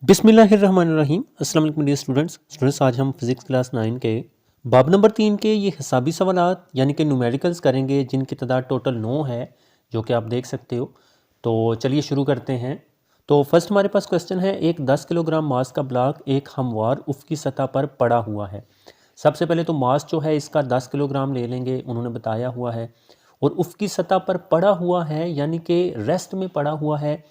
बिस्मिल्लाहिर्रहमानिर्रहीम। अस्सलाम वालेकुम डियर स्टूडेंट्स। आज हम फिज़िक्स क्लास 9 के बाब नंबर 3 के ये हिसाबी सवालात यानी कि न्यूमेरिकल्स करेंगे, जिनकी तादाद टोटल 9 है, जो कि आप देख सकते हो। तो चलिए शुरू करते हैं। तो फर्स्ट हमारे पास क्वेश्चन है, एक 10 किलोग्राम मास का ब्लॉक एक हमवार उफ़क़ी सतह पर पड़ा हुआ है। सबसे पहले तो मास जो है इसका 10 किलोग्राम ले लेंगे, उन्होंने बताया हुआ है, और उफ़क़ी सतह पर पड़ा हुआ है यानी कि रेस्ट में पड़ा हुआ है।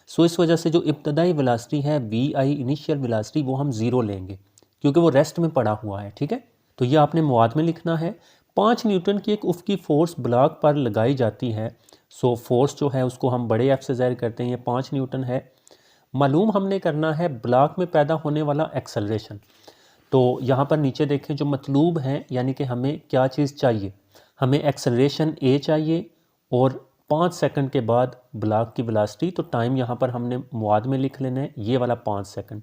सो इस वजह से जो इब्तदाई वेलोसिटी है वी इनिशियल वेलोसिटी वो हम ज़ीरो लेंगे, क्योंकि वो रेस्ट में पड़ा हुआ है। ठीक है, तो ये आपने मवाद में लिखना है। 5 न्यूटन की एक उफ़क़ी फ़ोर्स ब्लॉक पर लगाई जाती है। सो फोर्स जो है उसको हम बड़े एफ से ज़ाहिर करते हैं, ये 5 न्यूटन है। मालूम हमने करना है ब्लॉक में पैदा होने वाला एक्सेलरेशन। तो यहाँ पर नीचे देखें, जो मतलूब हैं यानी कि हमें क्या चीज़ चाहिए, हमें एक्सेलरेशन ए चाहिए और 5 सेकंड के बाद ब्लॉक की वेलोसिटी। तो टाइम यहाँ पर हमने मुआद में लिख लेना है, ये वाला 5 सेकंड।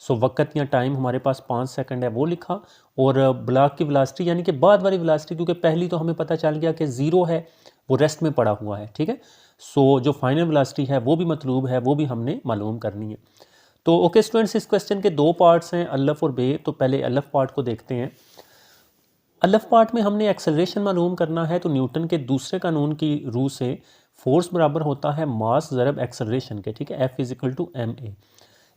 सो वक्त या टाइम हमारे पास 5 सेकंड है, वो लिखा। और ब्लॉक की वेलोसिटी यानी कि बाद वाली वेलोसिटी, क्योंकि पहली तो हमें पता चल गया कि ज़ीरो है, वो रेस्ट में पड़ा हुआ है। ठीक है, सो जो फाइनल वेलोसिटी है वो भी मतलूब है, वो भी हमने मालूम करनी है। तो ओके स्टूडेंट्स, इस क्वेश्चन के दो पार्ट्स हैं, अलफ और बे। तो पहले अलफ पार्ट को देखते हैं। अलफ पार्ट में हमने एक्सेलरेशन मालूम करना है। तो न्यूटन के दूसरे कानून की रूह से फोर्स बराबर होता है मास ज़रब एक्सेलरेशन के। ठीक है, F is equal to M A.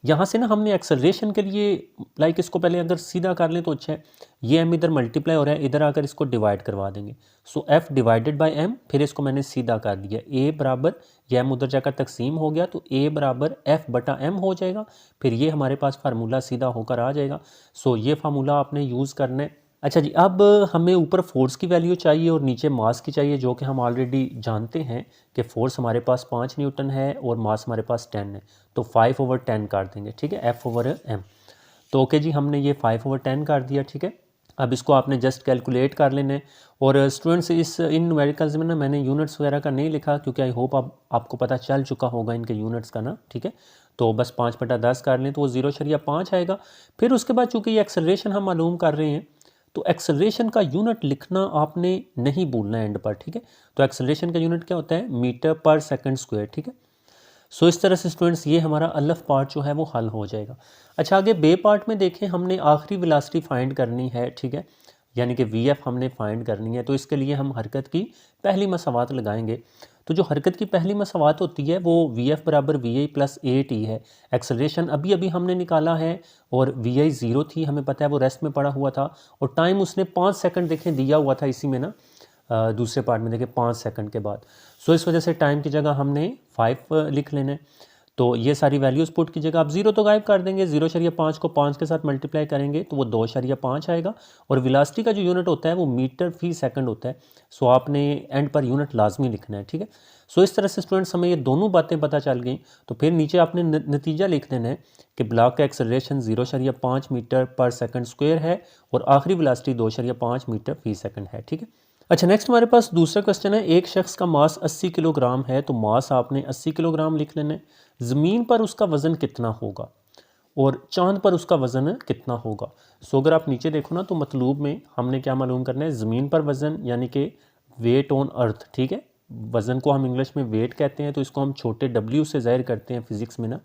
यहाँ से ना हमने एक्सेलरेशन के लिए इसको पहले अगर सीधा कर लें तो अच्छा है। ये एम इधर मल्टीप्लाई हो रहा है, इधर आकर इसको डिवाइड करवा देंगे। सो एफ डिवाइडेड बाय एम, फिर इसको मैंने सीधा कर दिया। ए बराबर, ये एम उधर जाकर तकसीम हो गया, तो ए बराबर एफ बटा एम हो जाएगा। फिर ये हमारे पास फार्मूला सीधा होकर आ जाएगा। सो ये फार्मूला आपने यूज़ करना है। अच्छा जी, अब हमें ऊपर फोर्स की वैल्यू चाहिए और नीचे मास की चाहिए, जो कि हम ऑलरेडी जानते हैं कि फोर्स हमारे पास 5 न्यूटन है और मास हमारे पास 10 है। तो 5/10 काट देंगे। ठीक है, F/m। तो ओके जी, हमने ये 5/10 काट दिया। ठीक है, अब इसको आपने जस्ट कैलकुलेट कर लेना है। और स्टूडेंट्स, इन न्यूमेरिकल्स में ना मैंने यूनिट्स वगैरह का नहीं लिखा, क्योंकि आई होप आपको पता चल चुका होगा इनके यूनिट्स का ना। ठीक है, तो बस 5/10 कर लें तो वो 0.5 आएगा। फिर उसके बाद चूँकि ये एक्सेलरेशन हम मालूम कर रहे हैं, तो एक्सेलरेशन का यूनिट लिखना आपने नहीं भूलना है एंड पर। ठीक है, तो एक्सेलरेशन का यूनिट क्या होता है, मीटर पर सेकंड स्क्वायर। ठीक है, सो इस तरह से स्टूडेंट्स ये हमारा अलफ पार्ट जो है वो हल हो जाएगा। अच्छा, आगे बे पार्ट में देखें, हमने आखिरी वेलोसिटी फाइंड करनी है। ठीक है, यानी कि वी एफ हमने फाइंड करनी है। तो इसके लिए हम हरकत की पहली मसावात लगाएंगे। तो जो हरकत की पहली मसावात होती है वो वी एफ बराबर V I plus A T है। एक्सेलरेशन अभी अभी हमने निकाला है, और वी आई ज़ीरो थी, हमें पता है वो रेस्ट में पड़ा हुआ था। और टाइम उसने 5 सेकंड देखें दिया हुआ था इसी में ना, दूसरे पार्ट में देखें 5 सेकंड के बाद। सो इस वजह से टाइम की जगह हमने 5 लिख लेना है। तो ये सारी वैल्यूज़ पुट की जगह आप जीरो तो गायब कर देंगे। 0.5 को 5 के साथ मल्टीप्लाई करेंगे तो वो 2.5 आएगा। और वेलोसिटी का जो यूनिट होता है वो मीटर फी सेकंड होता है। सो आपने एंड पर यूनिट लाजमी लिखना है। ठीक है, सो इस तरह से स्टूडेंट्स हमें ये दोनों बातें पता चल गई। तो फिर नीचे आपने नतीजा लिख देना है कि ब्लॉक का एक्सेलरेशन 0.5 मीटर पर सेकंड स्क्वायर है और आखिरी वेलोसिटी 2.5 मीटर फी सेकंड है। ठीक है, अच्छा नेक्स्ट हमारे पास दूसरा क्वेश्चन है, एक शख्स का मास 80 किलोग्राम है। तो मास आपने 80 किलोग्राम लिख लेना है। ज़मीन पर उसका वज़न कितना होगा और चांद पर उसका वज़न कितना होगा। सो अगर आप नीचे देखो ना, तो मतलूब में हमने क्या मालूम करना है, ज़मीन पर वज़न यानी कि वेट ऑन अर्थ। ठीक है, वज़न को हम इंग्लिश में वेट कहते हैं, तो इसको हम छोटे w से ज़ाहिर करते हैं फिज़िक्स में ना।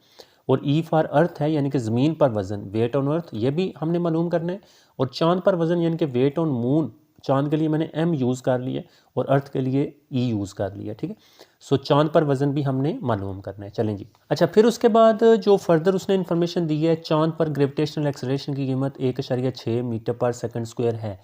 और ई फॉर अर्थ है, यानी कि ज़मीन पर वज़न, वेट ऑन अर्थ, ये भी हमने मालूम करना है। और चांद पर वज़न यानी कि वेट ऑन मून, चांद के लिए मैंने m यूज़ कर लिया और अर्थ के लिए e यूज़ कर लिया। ठीक है, सो चांद पर वज़न भी हमने मालूम करना है। चलें जी, अच्छा फिर उसके बाद जो फर्दर उसने इन्फॉर्मेशन दी है, चांद पर ग्रेविटेशनल एक्सेलरेशन की कीमत 1.6 मीटर पर सेकंड स्क्वायर है।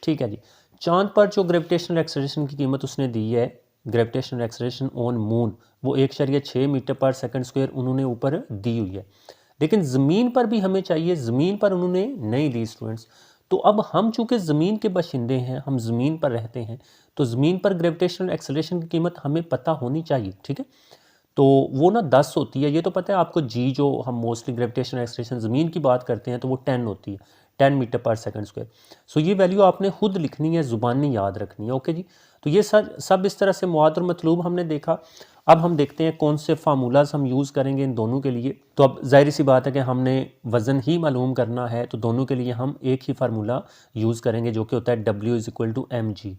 ठीक है जी, चांद पर जो ग्रेविटेशनल एक्सेलरेशन की कीमत उसने दी है, ग्रेविटेशनल एक्सेलरेशन ऑन मून, वो 1.6 मीटर पर सेकंड स्क्वायर उन्होंने ऊपर दी हुई है। लेकिन ज़मीन पर भी हमें चाहिए, ज़मीन पर उन्होंने नहीं दी स्टूडेंट्स। तो अब हम चूँकि ज़मीन के बाशिंदे हैं, हम ज़मीन पर रहते हैं, तो ज़मीन पर ग्रेविटेशनल एक्सेलरेशन की कीमत हमें पता होनी चाहिए। ठीक है, तो वो ना 10 होती है, ये तो पता है आपको। जी जो हम मोस्टली ग्रेविटेशनल एक्सेलरेशन ज़मीन की बात करते हैं तो वो 10 होती है, 10 मीटर पर सेकंड स्क्वायर। सो ये वैल्यू आपने खुद लिखनी है, ज़ुबानी याद रखनी है। ओके जी, तो ये सब इस तरह से मुआद और मतलूब हमने देखा। अब हम देखते हैं कौन से फार्मूलाज हम यूज़ करेंगे इन दोनों के लिए। तो अब जाहिर सी बात है कि हमने वज़न ही मालूम करना है, तो दोनों के लिए हम एक ही फार्मूला यूज़ करेंगे, जो कि होता है W = mg।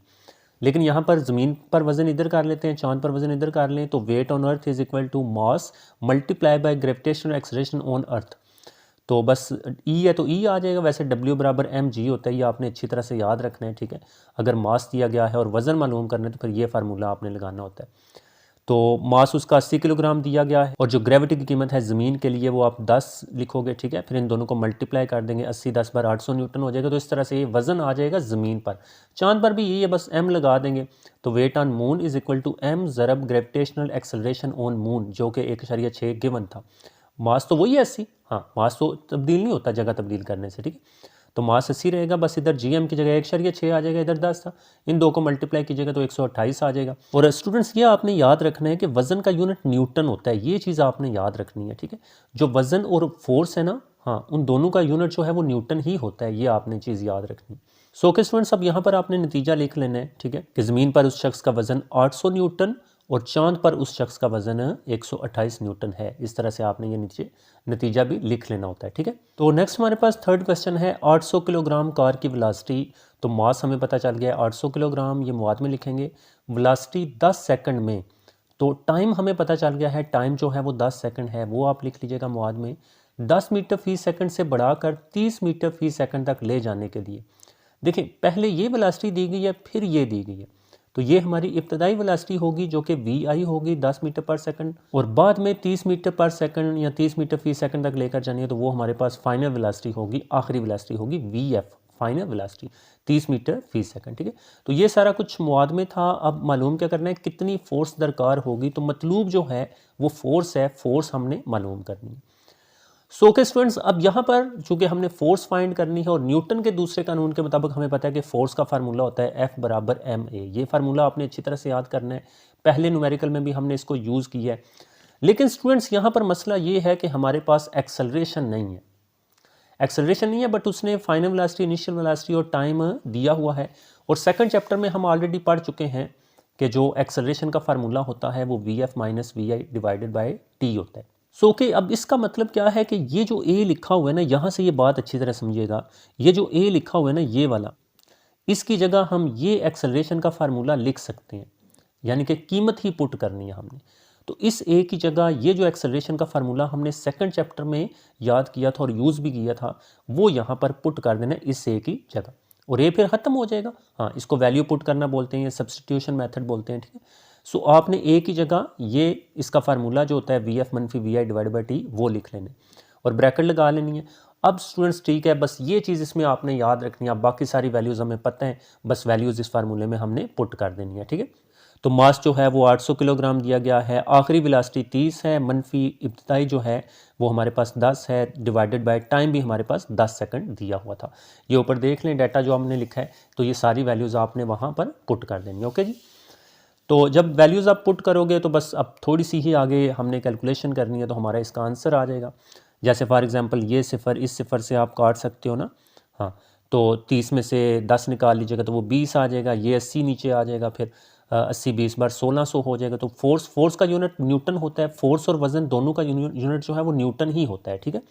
लेकिन यहाँ पर ज़मीन पर वज़न इधर कर लेते हैं, चांद पर वज़न इधर कर लें, तो weight on Earth is equal to mass multiply by gravitational acceleration on Earth. तो बस ई है तो ई आ जाएगा। वैसे डब्ल्यू बराबर एम जी होता है, ये आपने अच्छी तरह से याद रखना है, ठीक है। अगर मास दिया गया है और वज़न मालूम करना है तो फिर ये फार्मूला आपने लगाना होता है। तो मास उसका 80 किलोग्राम दिया गया है और जो ग्रेविटी की कीमत है ज़मीन के लिए वो आप 10 लिखोगे, ठीक है। फिर इन दोनों को मल्टीप्लाई कर देंगे, 80 10 बार 800 न्यूटन हो जाएगा। तो इस तरह से ये वज़न आ जाएगा ज़मीन पर। चांद पर भी यही है, बस एम लगा देंगे। तो weight on moon is equal to M ज़रब ग्रेविटेशनल एक्सेलरेशन ऑन मून, जो कि 1.6 गिवन था। मास तो वही है 80, हाँ मास तो तब्दील नहीं होता जगह तब्दील करने से, ठीक है। तो मास 80 रहेगा, बस इधर जीएम की जगह 1.6 आ जाएगा, इधर 10 था। इन दो को मल्टीप्लाई कीजिएगा तो 128 आ जाएगा। और स्टूडेंट्स ये आपने याद रखना है कि वजन का यूनिट न्यूटन होता है, ये चीज़ आपने याद रखनी है, ठीक है। जो वजन और फोर्स है ना, हाँ उन दोनों का यूनिट जो है वो न्यूटन ही होता है, ये आपने चीज़ याद रखनी है। सो के स्टूडेंट्स अब यहाँ पर आपने नतीजा लिख लेना है, ठीक है, कि ज़मीन पर उस शख्स का वजन 800 न्यूटन और चांद पर उस शख्स का वजन 128 न्यूटन है। इस तरह से आपने ये नीचे नतीजा भी लिख लेना होता है, ठीक है। तो नेक्स्ट हमारे पास थर्ड क्वेश्चन है, 800 किलोग्राम कार की वेलोसिटी। तो मास हमें पता चल गया है 800 किलोग्राम, ये मुआद में लिखेंगे। वेलोसिटी 10 सेकंड में, तो टाइम हमें पता चल गया है, टाइम जो है वो 10 सेकंड है, वो आप लिख लीजिएगा मुआद में। 10 मीटर फी सेकंड से बढ़ाकर 30 मीटर फी सेकंड तक ले जाने के लिए, देखिए पहले ये वेलोसिटी दी गई है, फिर ये दी गई है। तो ये हमारी इब्तदाई वेलोसिटी होगी जो कि वी आई होगी 10 मीटर पर सेकंड, और बाद में 30 मीटर पर सेकंड या 30 मीटर फी सेकंड तक लेकर जानी है तो वो हमारे पास फाइनल वेलोसिटी होगी, आखिरी वेलोसिटी होगी V F, final velocity 30 metre फी सेकंड, ठीक है। तो ये सारा कुछ मुआद में था। अब मालूम क्या करना है, कितनी फोर्स दरकार होगी। तो मतलूब जो है वो फोर्स है, फोर्स हमने मालूम करनी है। सो के स्टूडेंट्स अब यहाँ पर चूंकि हमने फोर्स फाइंड करनी है और न्यूटन के दूसरे कानून के मुताबिक हमें पता है कि फोर्स का फार्मूला होता है एफ बराबर एम ए। ये फार्मूला आपने अच्छी तरह से याद करना है, पहले न्यूमेरिकल में भी हमने इसको यूज़ किया है। लेकिन स्टूडेंट्स यहाँ पर मसला ये है कि हमारे पास एक्सेलरेशन नहीं है, एक्सेलरेशन नहीं है, बट उसने फाइनल वेलोसिटी, इनिशियल वेलोसिटी और टाइम दिया हुआ है। और सेकंड चैप्टर में हम ऑलरेडी पढ़ चुके हैं कि जो एक्सेलरेशन का फार्मूला होता है वो V F minus V I divided by T होता है। सो कि अब इसका मतलब क्या है कि ये जो ए लिखा हुआ है ना, यहाँ से ये बात अच्छी तरह समझिएगा, ये जो ए लिखा हुआ है ना ये वाला, इसकी जगह हम ये एक्सेलरेशन का फार्मूला लिख सकते हैं, यानी कि कीमत ही पुट करनी है हमने। तो इस ए की जगह ये जो एक्सेलरेशन का फार्मूला हमने सेकंड चैप्टर में याद किया था और यूज़ भी किया था, वो यहाँ पर पुट कर देना इस ए की जगह, और ए फिर ख़त्म हो जाएगा। हाँ, इसको वैल्यू पुट करना बोलते हैं, सब्सटीट्यूशन मेथड बोलते हैं, ठीक है। सो आपने ए की जगह ये इसका फार्मूला जो होता है वी एफ मनफी V I divide by T वो लिख लेना और ब्रैकेट लगा लेनी है। अब स्टूडेंट्स ठीक है, बस ये चीज़ इसमें आपने याद रखनी है। अब बाकी सारी वैल्यूज़ हमें पता है, बस वैल्यूज़ इस फार्मूले में हमने पुट कर देनी है, ठीक है। तो मास जो है वो 800 किलोग्राम दिया गया है, आखिरी वेलोसिटी 30 है, मनफी इब्तदाई जो है वो हमारे पास 10 है, डिवाइडेड बाय टाइम भी हमारे पास 10 सेकंड दिया हुआ था। ये ऊपर देख लें डाटा जो हमने लिखा है, तो ये सारी वैल्यूज़ आपने वहाँ पर पुट कर देनी है, ओके जी। तो जब वैल्यूज़ आप पुट करोगे तो बस अब थोड़ी सी ही आगे हमने कैलकुलेशन करनी है तो हमारा इसका आंसर आ जाएगा। जैसे फॉर एग्जांपल ये सिफ़र इस सिफ़र से आप काट सकते हो ना, हाँ, तो 30 में से 10 निकाल लीजिएगा तो वो 20 आ जाएगा, ये 80 नीचे आ जाएगा, फिर 80 20 बार 1600 हो जाएगा। तो फोर्स का यूनिट न्यूटन होता है, फोर्स और वज़न दोनों का यूनिट जो है वो न्यूटन ही होता है, ठीक है।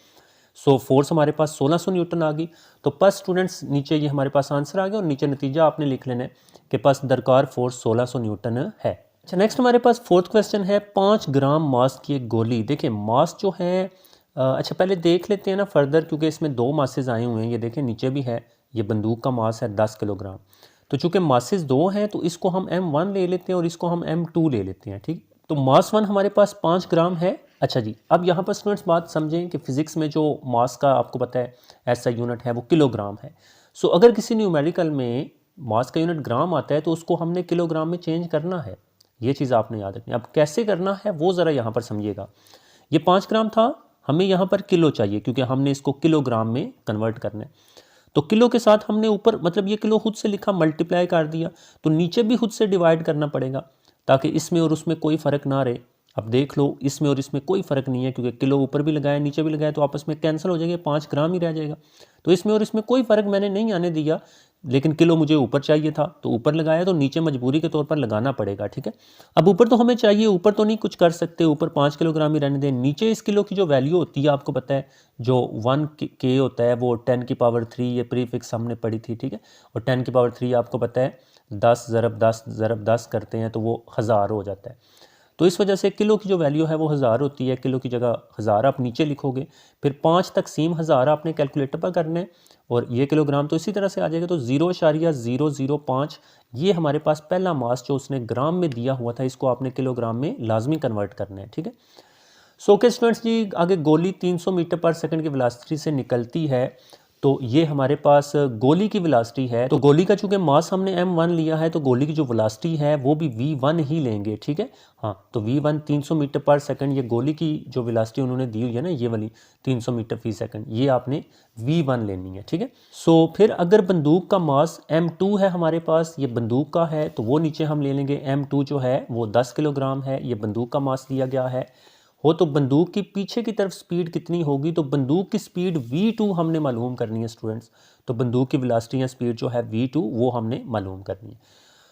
सो फोर्स हमारे पास 1600 न्यूटन आ गई। तो बस स्टूडेंट्स नीचे ये हमारे पास आंसर आ गया और नीचे नतीजा आपने लिख लेना है कि पास दरकार फोर्स 1600 न्यूटन है। अच्छा, नेक्स्ट हमारे पास फोर्थ क्वेश्चन है, 5 ग्राम मास की एक गोली। देखिए मास जो है अच्छा पहले देख लेते हैं ना फर्दर, क्योंकि इसमें दो मासेज आए हुए हैं। ये देखें नीचे भी है, ये बंदूक का मास है 10 किलोग्राम। तो चूंकि मासेज दो हैं तो इसको हम M1 ले लेते हैं और इसको हम M2 ले लेते हैं, ठीक। तो मास 1 हमारे पास 5 ग्राम है। अच्छा जी, अब यहाँ पर स्टूडेंट्स बात समझें कि फिजिक्स में जो मास का आपको पता है ऐसा यूनिट है वो किलोग्राम है। सो अगर किसी न्यूमेरिकल में मास का यूनिट ग्राम आता है तो उसको हमने किलोग्राम में चेंज करना है, ये चीज़ आपने याद रखनी है। अब कैसे करना है वो ज़रा यहाँ पर समझिएगा। ये 5 ग्राम था, हमें यहाँ पर किलो चाहिए क्योंकि हमने इसको किलोग्राम में कन्वर्ट करना है। तो किलो के साथ हमने ऊपर मतलब ये किलो खुद से लिखा, मल्टीप्लाई कर दिया, तो नीचे भी खुद से डिवाइड करना पड़ेगा ताकि इसमें और उसमें कोई फ़र्क ना रहे। अब देख लो इसमें और इसमें कोई फ़र्क नहीं है क्योंकि किलो ऊपर भी लगाया नीचे भी लगाया तो आपस में कैंसिल हो जाएगा, 5 ग्राम ही रह जाएगा। तो इसमें और इसमें कोई फ़र्क मैंने नहीं आने दिया, लेकिन किलो मुझे ऊपर चाहिए था तो ऊपर लगाया, तो नीचे मजबूरी के तौर पर लगाना पड़ेगा, ठीक है। अब ऊपर तो हमें चाहिए, ऊपर तो नहीं कुछ कर सकते, ऊपर 5 किलोग्राम ही रहने दें। नीचे इस किलो की जो वैल्यू होती है आपको पता है, जो 1 के होता है वो 10 की पावर 3, ये प्रीफिक्स हमने पढ़ी थी, ठीक है। और 10 की पावर 3 आपको पता है 10 ज़रब 10 ज़रब 10 करते हैं तो वो 1000 हो जाता है। तो इस वजह से किलो की जो वैल्यू है वो 1000 होती है, किलो की जगह 1000 आप नीचे लिखोगे, फिर 5 तकसीम 1000 आपने कैलकुलेटर पर करना है और ये किलोग्राम तो इसी तरह से आ जाएगा। तो 0.005 ये हमारे पास पहला मास जो उसने ग्राम में दिया हुआ था, इसको आपने किलोग्राम में लाजमी कन्वर्ट करना है, ठीक है। सो के स्टूडेंट्स जी, आगे गोली 300 मीटर पर सेकंड की वेलोसिटी से निकलती है, तो ये हमारे पास गोली की वेलोसिटी है। तो गोली का चूंकि मास हमने m1 लिया है, तो गोली की जो वेलोसिटी है वो भी v1 ही लेंगे, ठीक है। हाँ, तो v1 300 मीटर पर सेकंड, ये गोली की जो वेलोसिटी उन्होंने दी हुई है ना, ये वाली 300 मीटर फी सेकंड, ये आपने v1 लेनी है, ठीक है। सो फिर अगर बंदूक का मास m2 है हमारे पास, ये बंदूक का है, तो वो नीचे हम ले लेंगे। m2 जो है वो 10 किलोग्राम है, ये बंदूक का मास दिया गया है। हो तो बंदूक की पीछे की तरफ स्पीड कितनी होगी, तो बंदूक की स्पीड v2 हमने मालूम करनी है स्टूडेंट्स। तो बंदूक की वेलोसिटी या स्पीड जो है v2 वो हमने मालूम करनी है।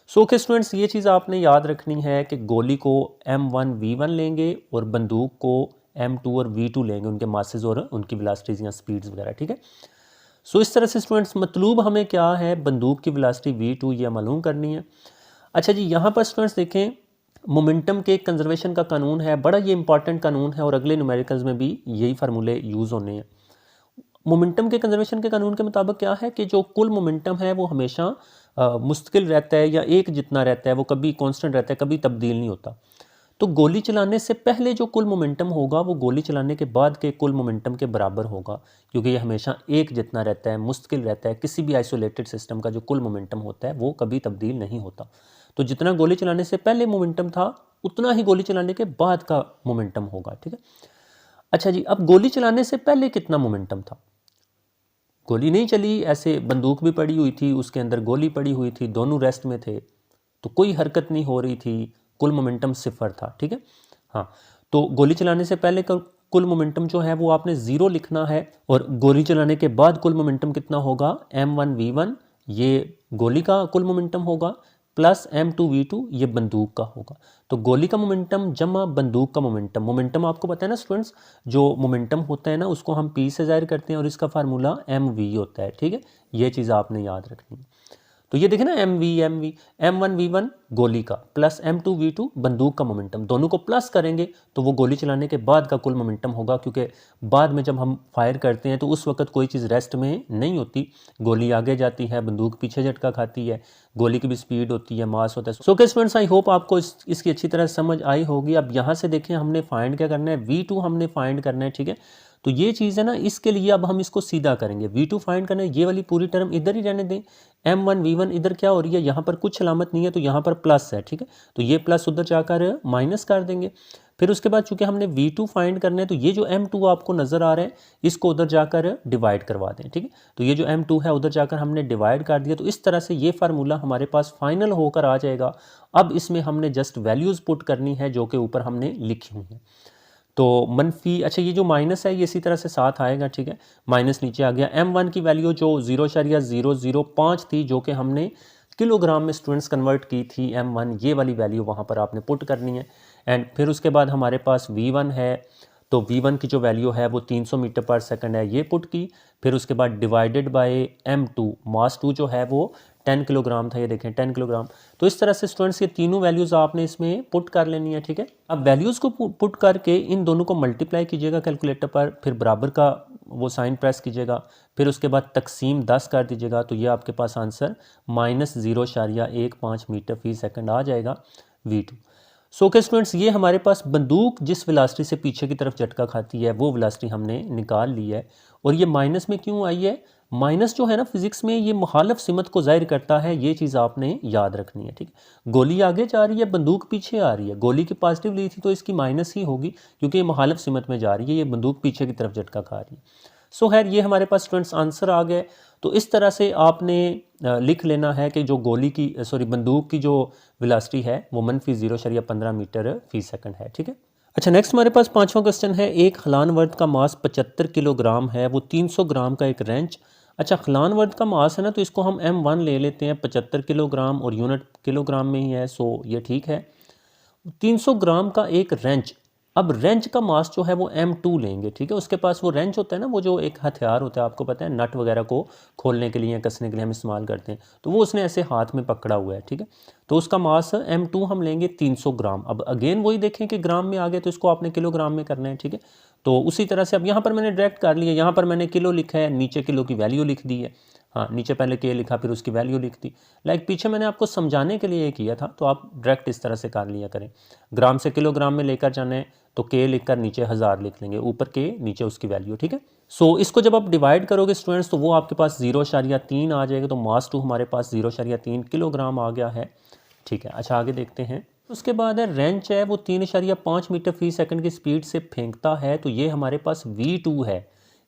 सो के स्टूडेंट्स, ये चीज़ आपने याद रखनी है कि गोली को m1 v1 लेंगे और बंदूक को m2 और v2 लेंगे, उनके मासेस और उनकी वेलोसिटीज या स्पीड्स वगैरह, ठीक है। सो इस तरह से स्टूडेंट्स मतलूब हमें क्या है, बंदूक की वेलोसिटी v2 ये मालूम करनी है। अच्छा जी, यहाँ पर स्टूडेंट्स देखें, मोमेंटम के कंजर्वेशन का कानून है, बड़ा ये इंपॉर्टेंट कानून है और अगले न्यूमेरिकल्स में भी यही फार्मूले यूज़ होने हैं। मोमेंटम के कंजर्वेशन के कानून के मुताबिक क्या है कि जो कुल मोमेंटम है वो हमेशा मुस्तकिल रहता है या एक जितना रहता है, वो कभी कांस्टेंट रहता है, कभी तब्दील नहीं होता। तो गोली चलाने से पहले जो कुल मोमेंटम होगा वो गोली चलाने के बाद के कुल मोमेंटम के बराबर होगा, क्योंकि ये हमेशा एक जितना रहता है, मुस्तकिल रहता है। किसी भी आइसोलेटेड सिस्टम का जो कुल मोमेंटम होता है वो कभी तब्दील नहीं होता। तो जितना गोली चलाने से पहले मोमेंटम था उतना ही गोली चलाने के बाद का मोमेंटम होगा, ठीक है। अच्छा जी, अब गोली चलाने से पहले कितना मोमेंटम था? गोली नहीं चली, ऐसे बंदूक भी पड़ी हुई थी, उसके अंदर गोली पड़ी हुई थी, दोनों रेस्ट में थे, तो कोई हरकत नहीं हो रही थी, कुल मोमेंटम 0 था, ठीक है। हाँ, तो गोली चलाने से पहले का कुल मोमेंटम जो है वो आपने 0 लिखना है और गोली चलाने के बाद कुल मोमेंटम कितना होगा, m1v1 ये गोली का कुल मोमेंटम होगा, प्लस m2v2 ये बंदूक का होगा। तो गोली का मोमेंटम जमा बंदूक का मोमेंटम, मोमेंटम आपको पता है ना स्टूडेंट्स, जो मोमेंटम होता है ना उसको हम p से ज़ाहिर करते हैं और इसका फार्मूला mv होता है, ठीक है। ये चीज़ आपने याद रखनी है। तो ये देखें ना, m1v1 गोली का प्लस m2v2 बंदूक का मोमेंटम, दोनों को प्लस करेंगे तो वो गोली चलाने के बाद का कुल मोमेंटम होगा, क्योंकि बाद में जब हम फायर करते हैं तो उस वक्त कोई चीज़ रेस्ट में नहीं होती, गोली आगे जाती है, बंदूक पीछे झटका खाती है, गोली की भी स्पीड होती है, मास होता है। सो के स्टूडेंट्स, आई होप आपको इसकी अच्छी तरह समझ आई होगी। अब यहाँ से देखें, हमने फाइंड क्या करना है, v2 हमने फाइंड करना है, ठीक है। तो ये चीज़ है ना, इसके लिए अब हम इसको सीधा करेंगे, v2 फाइंड करना है, ये वाली पूरी टर्म इधर ही रहने दें, m1v1 इधर क्या हो रही है, यहाँ पर कुछ अलामत नहीं है तो यहाँ पर प्लस है, ठीक है। तो ये प्लस उधर जाकर माइनस कर देंगे। फिर उसके बाद चूंकि हमने v2 फाइंड करना है, तो ये जो m2 आपको नज़र आ रहा है इसको उधर जाकर डिवाइड करवा दें, ठीक है। तो ये जो m2 है उधर जाकर हमने डिवाइड कर दिया, तो इस तरह से ये फार्मूला हमारे पास फाइनल होकर आ जाएगा। अब इसमें हमने जस्ट वैल्यूज़ पुट करनी है जो कि ऊपर हमने लिखी हुई हैं। तो मनफी, अच्छा ये जो माइनस है ये इसी तरह से साथ आएगा, ठीक है, माइनस नीचे आ गया। m1 की वैल्यू जो 0.005 थी, जो कि हमने किलोग्राम में स्टूडेंट्स कन्वर्ट की थी m1, ये वाली वैल्यू वहाँ पर आपने पुट करनी है। एंड फिर उसके बाद हमारे पास v1 है, तो v1 की जो वैल्यू है वो 300 मीटर पर सेकंड है, ये पुट की। फिर उसके बाद डिवाइडेड बाय m2, मास 2 जो है वो 10 किलोग्राम था, ये देखें 10 किलोग्राम। तो इस तरह से स्टूडेंट्स ये तीनों वैल्यूज़ आपने इसमें पुट कर लेनी है, ठीक है। अब वैल्यूज़ को पुट करके इन दोनों को मल्टीप्लाई कीजिएगा कैलकुलेटर पर, फिर बराबर का वो साइन प्रेस कीजिएगा, फिर उसके बाद तकसीम 10 कर दीजिएगा, तो ये आपके पास आंसर -0.15 मीटर फी सेकंड आ जाएगा v2। सो के स्टूडेंट्स, ये हमारे पास बंदूक जिस वेलोसिटी से पीछे की तरफ झटका खाती है वो वेलोसिटी हमने निकाल ली है। और ये माइनस में क्यों आई है, माइनस जो है ना फिजिक्स में ये मुखालफ सिमत को जाहिर करता है, ये चीज़ आपने याद रखनी है, ठीक है। गोली आगे जा रही है, बंदूक पीछे आ रही है, गोली की पॉजिटिव ली थी तो इसकी माइनस ही होगी, क्योंकि ये मुखालफ सिमत में जा रही है, ये बंदूक पीछे की तरफ झटका खा रही है। सो खैर, ये हमारे पास स्टूडेंट्स आंसर आ गए। तो इस तरह से आपने लिख लेना है कि जो गोली की बंदूक की जो वेलोसिटी है वो -0.15 मीटर फी सेकंड है, ठीक है। अच्छा, नेक्स्ट हमारे पास 5वां क्वेश्चन है, एक खलान वर्द का मास 75 किलोग्राम है, वो 300 ग्राम का एक रेंच। अच्छा, खलान वर्द का मास है ना, तो इसको हम m1 ले लेते हैं, 75 किलोग्राम और यूनिट किलोग्राम में ही है, सो ये ठीक है। 300 ग्राम का एक रेंच, अब रेंच का मास जो है वो M2 लेंगे, ठीक है। उसके पास वो रेंच होता है ना, वो जो एक हथियार होता है, आपको पता है नट वगैरह को खोलने के लिए या कसने के लिए हम इस्तेमाल करते हैं, तो वो उसने ऐसे हाथ में पकड़ा हुआ है, ठीक है। तो उसका मास M2 हम लेंगे 300 ग्राम। अब अगेन वही देखें कि ग्राम में आ गए तो इसको आपने किलोग्राम में करना है, ठीक है। तो उसी तरह से अब यहाँ पर मैंने डायरेक्ट कर लिया, यहाँ पर मैंने किलो लिखा है, नीचे किलो की वैल्यू लिख दी है। हाँ, नीचे पहले के लिखा फिर उसकी वैल्यू लिख दी। लाइक पीछे मैंने आपको समझाने के लिए किया था, तो आप डायरेक्ट इस तरह से कर लिया करें। ग्राम से किलोग्राम में लेकर जाना है तो के लिखकर नीचे 1000 लिख लेंगे, ऊपर के नीचे उसकी वैल्यू, ठीक है। सो इसको जब आप डिवाइड करोगे स्टूडेंट्स तो वो आपके पास 0.3 आ जाएगा, तो मास टू हमारे पास 0.3 किलोग्राम आ गया है, ठीक है। अच्छा आगे देखते हैं। उसके बाद है रेंच है वो 3.5 मीटर फी सेकंड की स्पीड से फेंकता है, तो ये हमारे पास V2 है,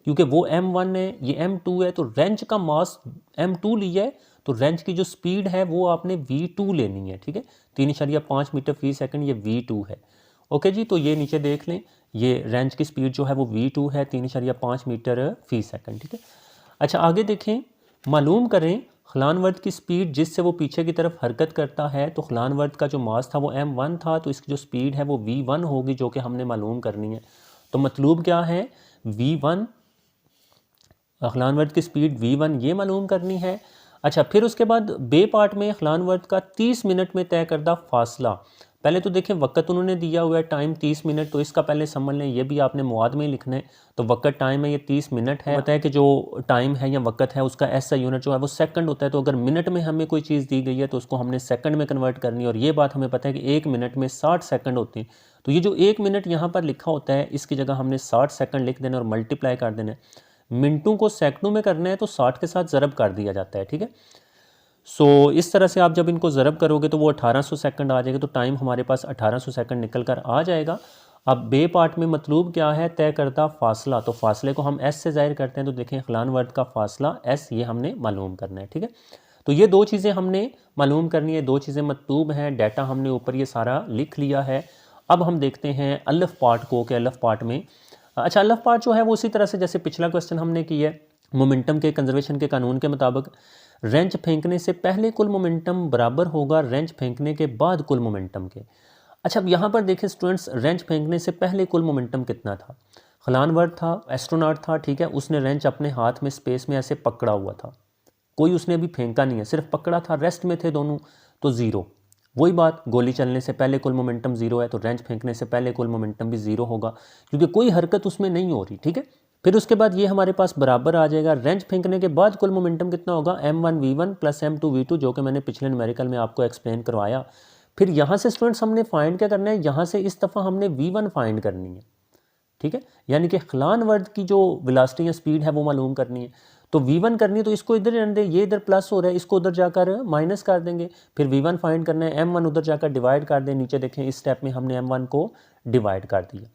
क्योंकि वो M1 है, ये M2 है, तो रेंच का मास M2 लिया है, तो रेंच की जो स्पीड है वो आपने V2 लेनी है, ठीक है। 3.5 मीटर फी सेकंड ये V2 है। ओके जी, तो ये नीचे देख लें, ये रेंच की स्पीड जो है वो V2 है, 3.5 मीटर फी सेकंड, ठीक है। अच्छा आगे देखें, मालूम करें खलानवर्द की स्पीड जिससे वो पीछे की तरफ हरकत करता है। तो खलानवर्द का जो मास था वो M1 था, तो इसकी जो स्पीड है वो V1 होगी, जो कि हमने मालूम करनी है। तो मतलब क्या है, V1 खलानवर्द की स्पीड V1 ये मालूम करनी है। अच्छा फिर उसके बाद बे पार्ट में खलानवर्द का 30 मिनट में तय करदा फासला। पहले तो देखें वक्त उन्होंने दिया हुआ है टाइम 30 मिनट, तो इसका पहले समझ लें, ये भी आपने मुआद में ही लिखना है। तो वक्त टाइम है ये 30 मिनट है, पता है कि जो टाइम है या वक्त है उसका ऐसा यूनिट जो है वो सेकंड होता है। तो अगर मिनट में हमें कोई चीज़ दी गई है तो उसको हमने सेकंड में कन्वर्ट करनी है, और ये बात हमें पता है कि 1 मिनट में 60 सेकंड होते हैं। तो ये जो 1 मिनट यहाँ पर लिखा होता है इसकी जगह हमने 60 सेकंड लिख देना और मल्टीप्लाई कर देना है। मिनटों को सेकंडों में करना है तो 60 के साथ ज़रब कर दिया जाता है, ठीक है। सो इस तरह से आप जब इनको ज़रब करोगे तो वो 1800 सेकंड आ जाएगा, तो टाइम हमारे पास 1800 सेकंड निकल कर आ जाएगा। अब बे पार्ट में मतलब क्या है, तय करता फासला, तो फासले को हम एस से ज़ाहिर करते हैं। तो देखें खलानवर्द का फासला एस, ये हमने मालूम करना है, ठीक है। तो ये दो चीज़ें हमने मालूम करनी है, दो चीज़ें मतलूब हैं, डाटा हमने ऊपर ये सारा लिख लिया है। अब हम देखते हैं अलफ पार्ट को, कि अलफ पार्ट में, अच्छा अलफ पार्ट जो है वो उसी तरह से जैसे पिछला क्वेश्चन हमने किया है। मोमेंटम के कंजर्वेशन के कानून के मुताबिक रेंच फेंकने से पहले कुल मोमेंटम बराबर होगा रेंच फेंकने के बाद कुल मोमेंटम के। अच्छा अब यहाँ पर देखें स्टूडेंट्स, रेंच फेंकने से पहले कुल मोमेंटम कितना था। खलानवर्द था, एस्ट्रोनॉट था, ठीक है, उसने रेंच अपने हाथ में स्पेस में ऐसे पकड़ा हुआ था, कोई उसने अभी फेंका नहीं है, सिर्फ पकड़ा था, रेस्ट में थे दोनों, तो ज़ीरो। वही बात, गोली चलने से पहले कुल मोमेंटम ज़ीरो है, तो रेंच फेंकने से पहले कुल मोमेंटम भी ज़ीरो होगा, क्योंकि कोई हरकत उसमें नहीं हो रही, ठीक है। फिर उसके बाद ये हमारे पास बराबर आ जाएगा, रेंच फेंकने के बाद कुल मोमेंटम कितना होगा, M1V1 प्लस M2V2, जो कि मैंने पिछले न्यूमेरिकल में आपको एक्सप्लेन करवाया। फिर यहाँ से स्टूडेंट्स हमने फाइंड क्या करना है, यहाँ से इस दफ़ा हमने V1 फाइंड करनी है, ठीक है, यानी कि खलानवर्द की जो वेलोसिटी या स्पीड है वो मालूम करनी है। तो V1 करनी है, तो इसको इधर रहने दें, ये इधर प्लस हो रहा है, इसको उधर जाकर माइनस कर देंगे। फिर V1 फाइंड करना है, M1 उधर जाकर डिवाइड कर दें, नीचे देखें इस स्टेप में हमने M1 को डिवाइड कर दिया।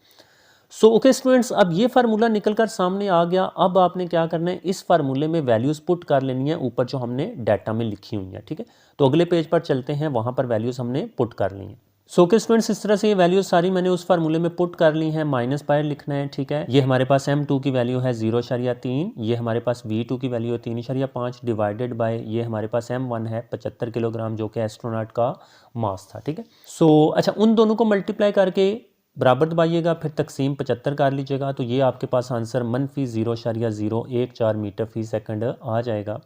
सो ओके स्टूडेंट्स, अब ये फार्मूला निकल कर सामने आ गया। अब आपने क्या करना है, इस फार्मूले में वैल्यूज़ पुट कर लेनी है ऊपर जो हमने डाटा में लिखी हुई है, ठीक है। तो अगले पेज पर चलते हैं, वहाँ पर वैल्यूज़ हमने पुट कर ली हैं। सो ओके स्टूडेंट्स, इस तरह से ये वैल्यूज सारी मैंने उस फार्मूले में पुट कर ली हैं, माइनस बाय लिखना है, ठीक है। ये हमारे पास M2 की वैल्यू है 0.3, ये हमारे पास V2 की वैल्यू है 3.5 डिवाइडेड बाय ये हमारे पास M1 है 75 किलोग्राम, जो कि एस्ट्रोनॉट का मास था, ठीक है। सो अच्छा, उन दोनों को मल्टीप्लाई करके बराबर दबाइएगा, फिर तकसीम 75 कर लीजिएगा, तो ये आपके पास आंसर -0.014 मीटर फी सेकंड आ जाएगा।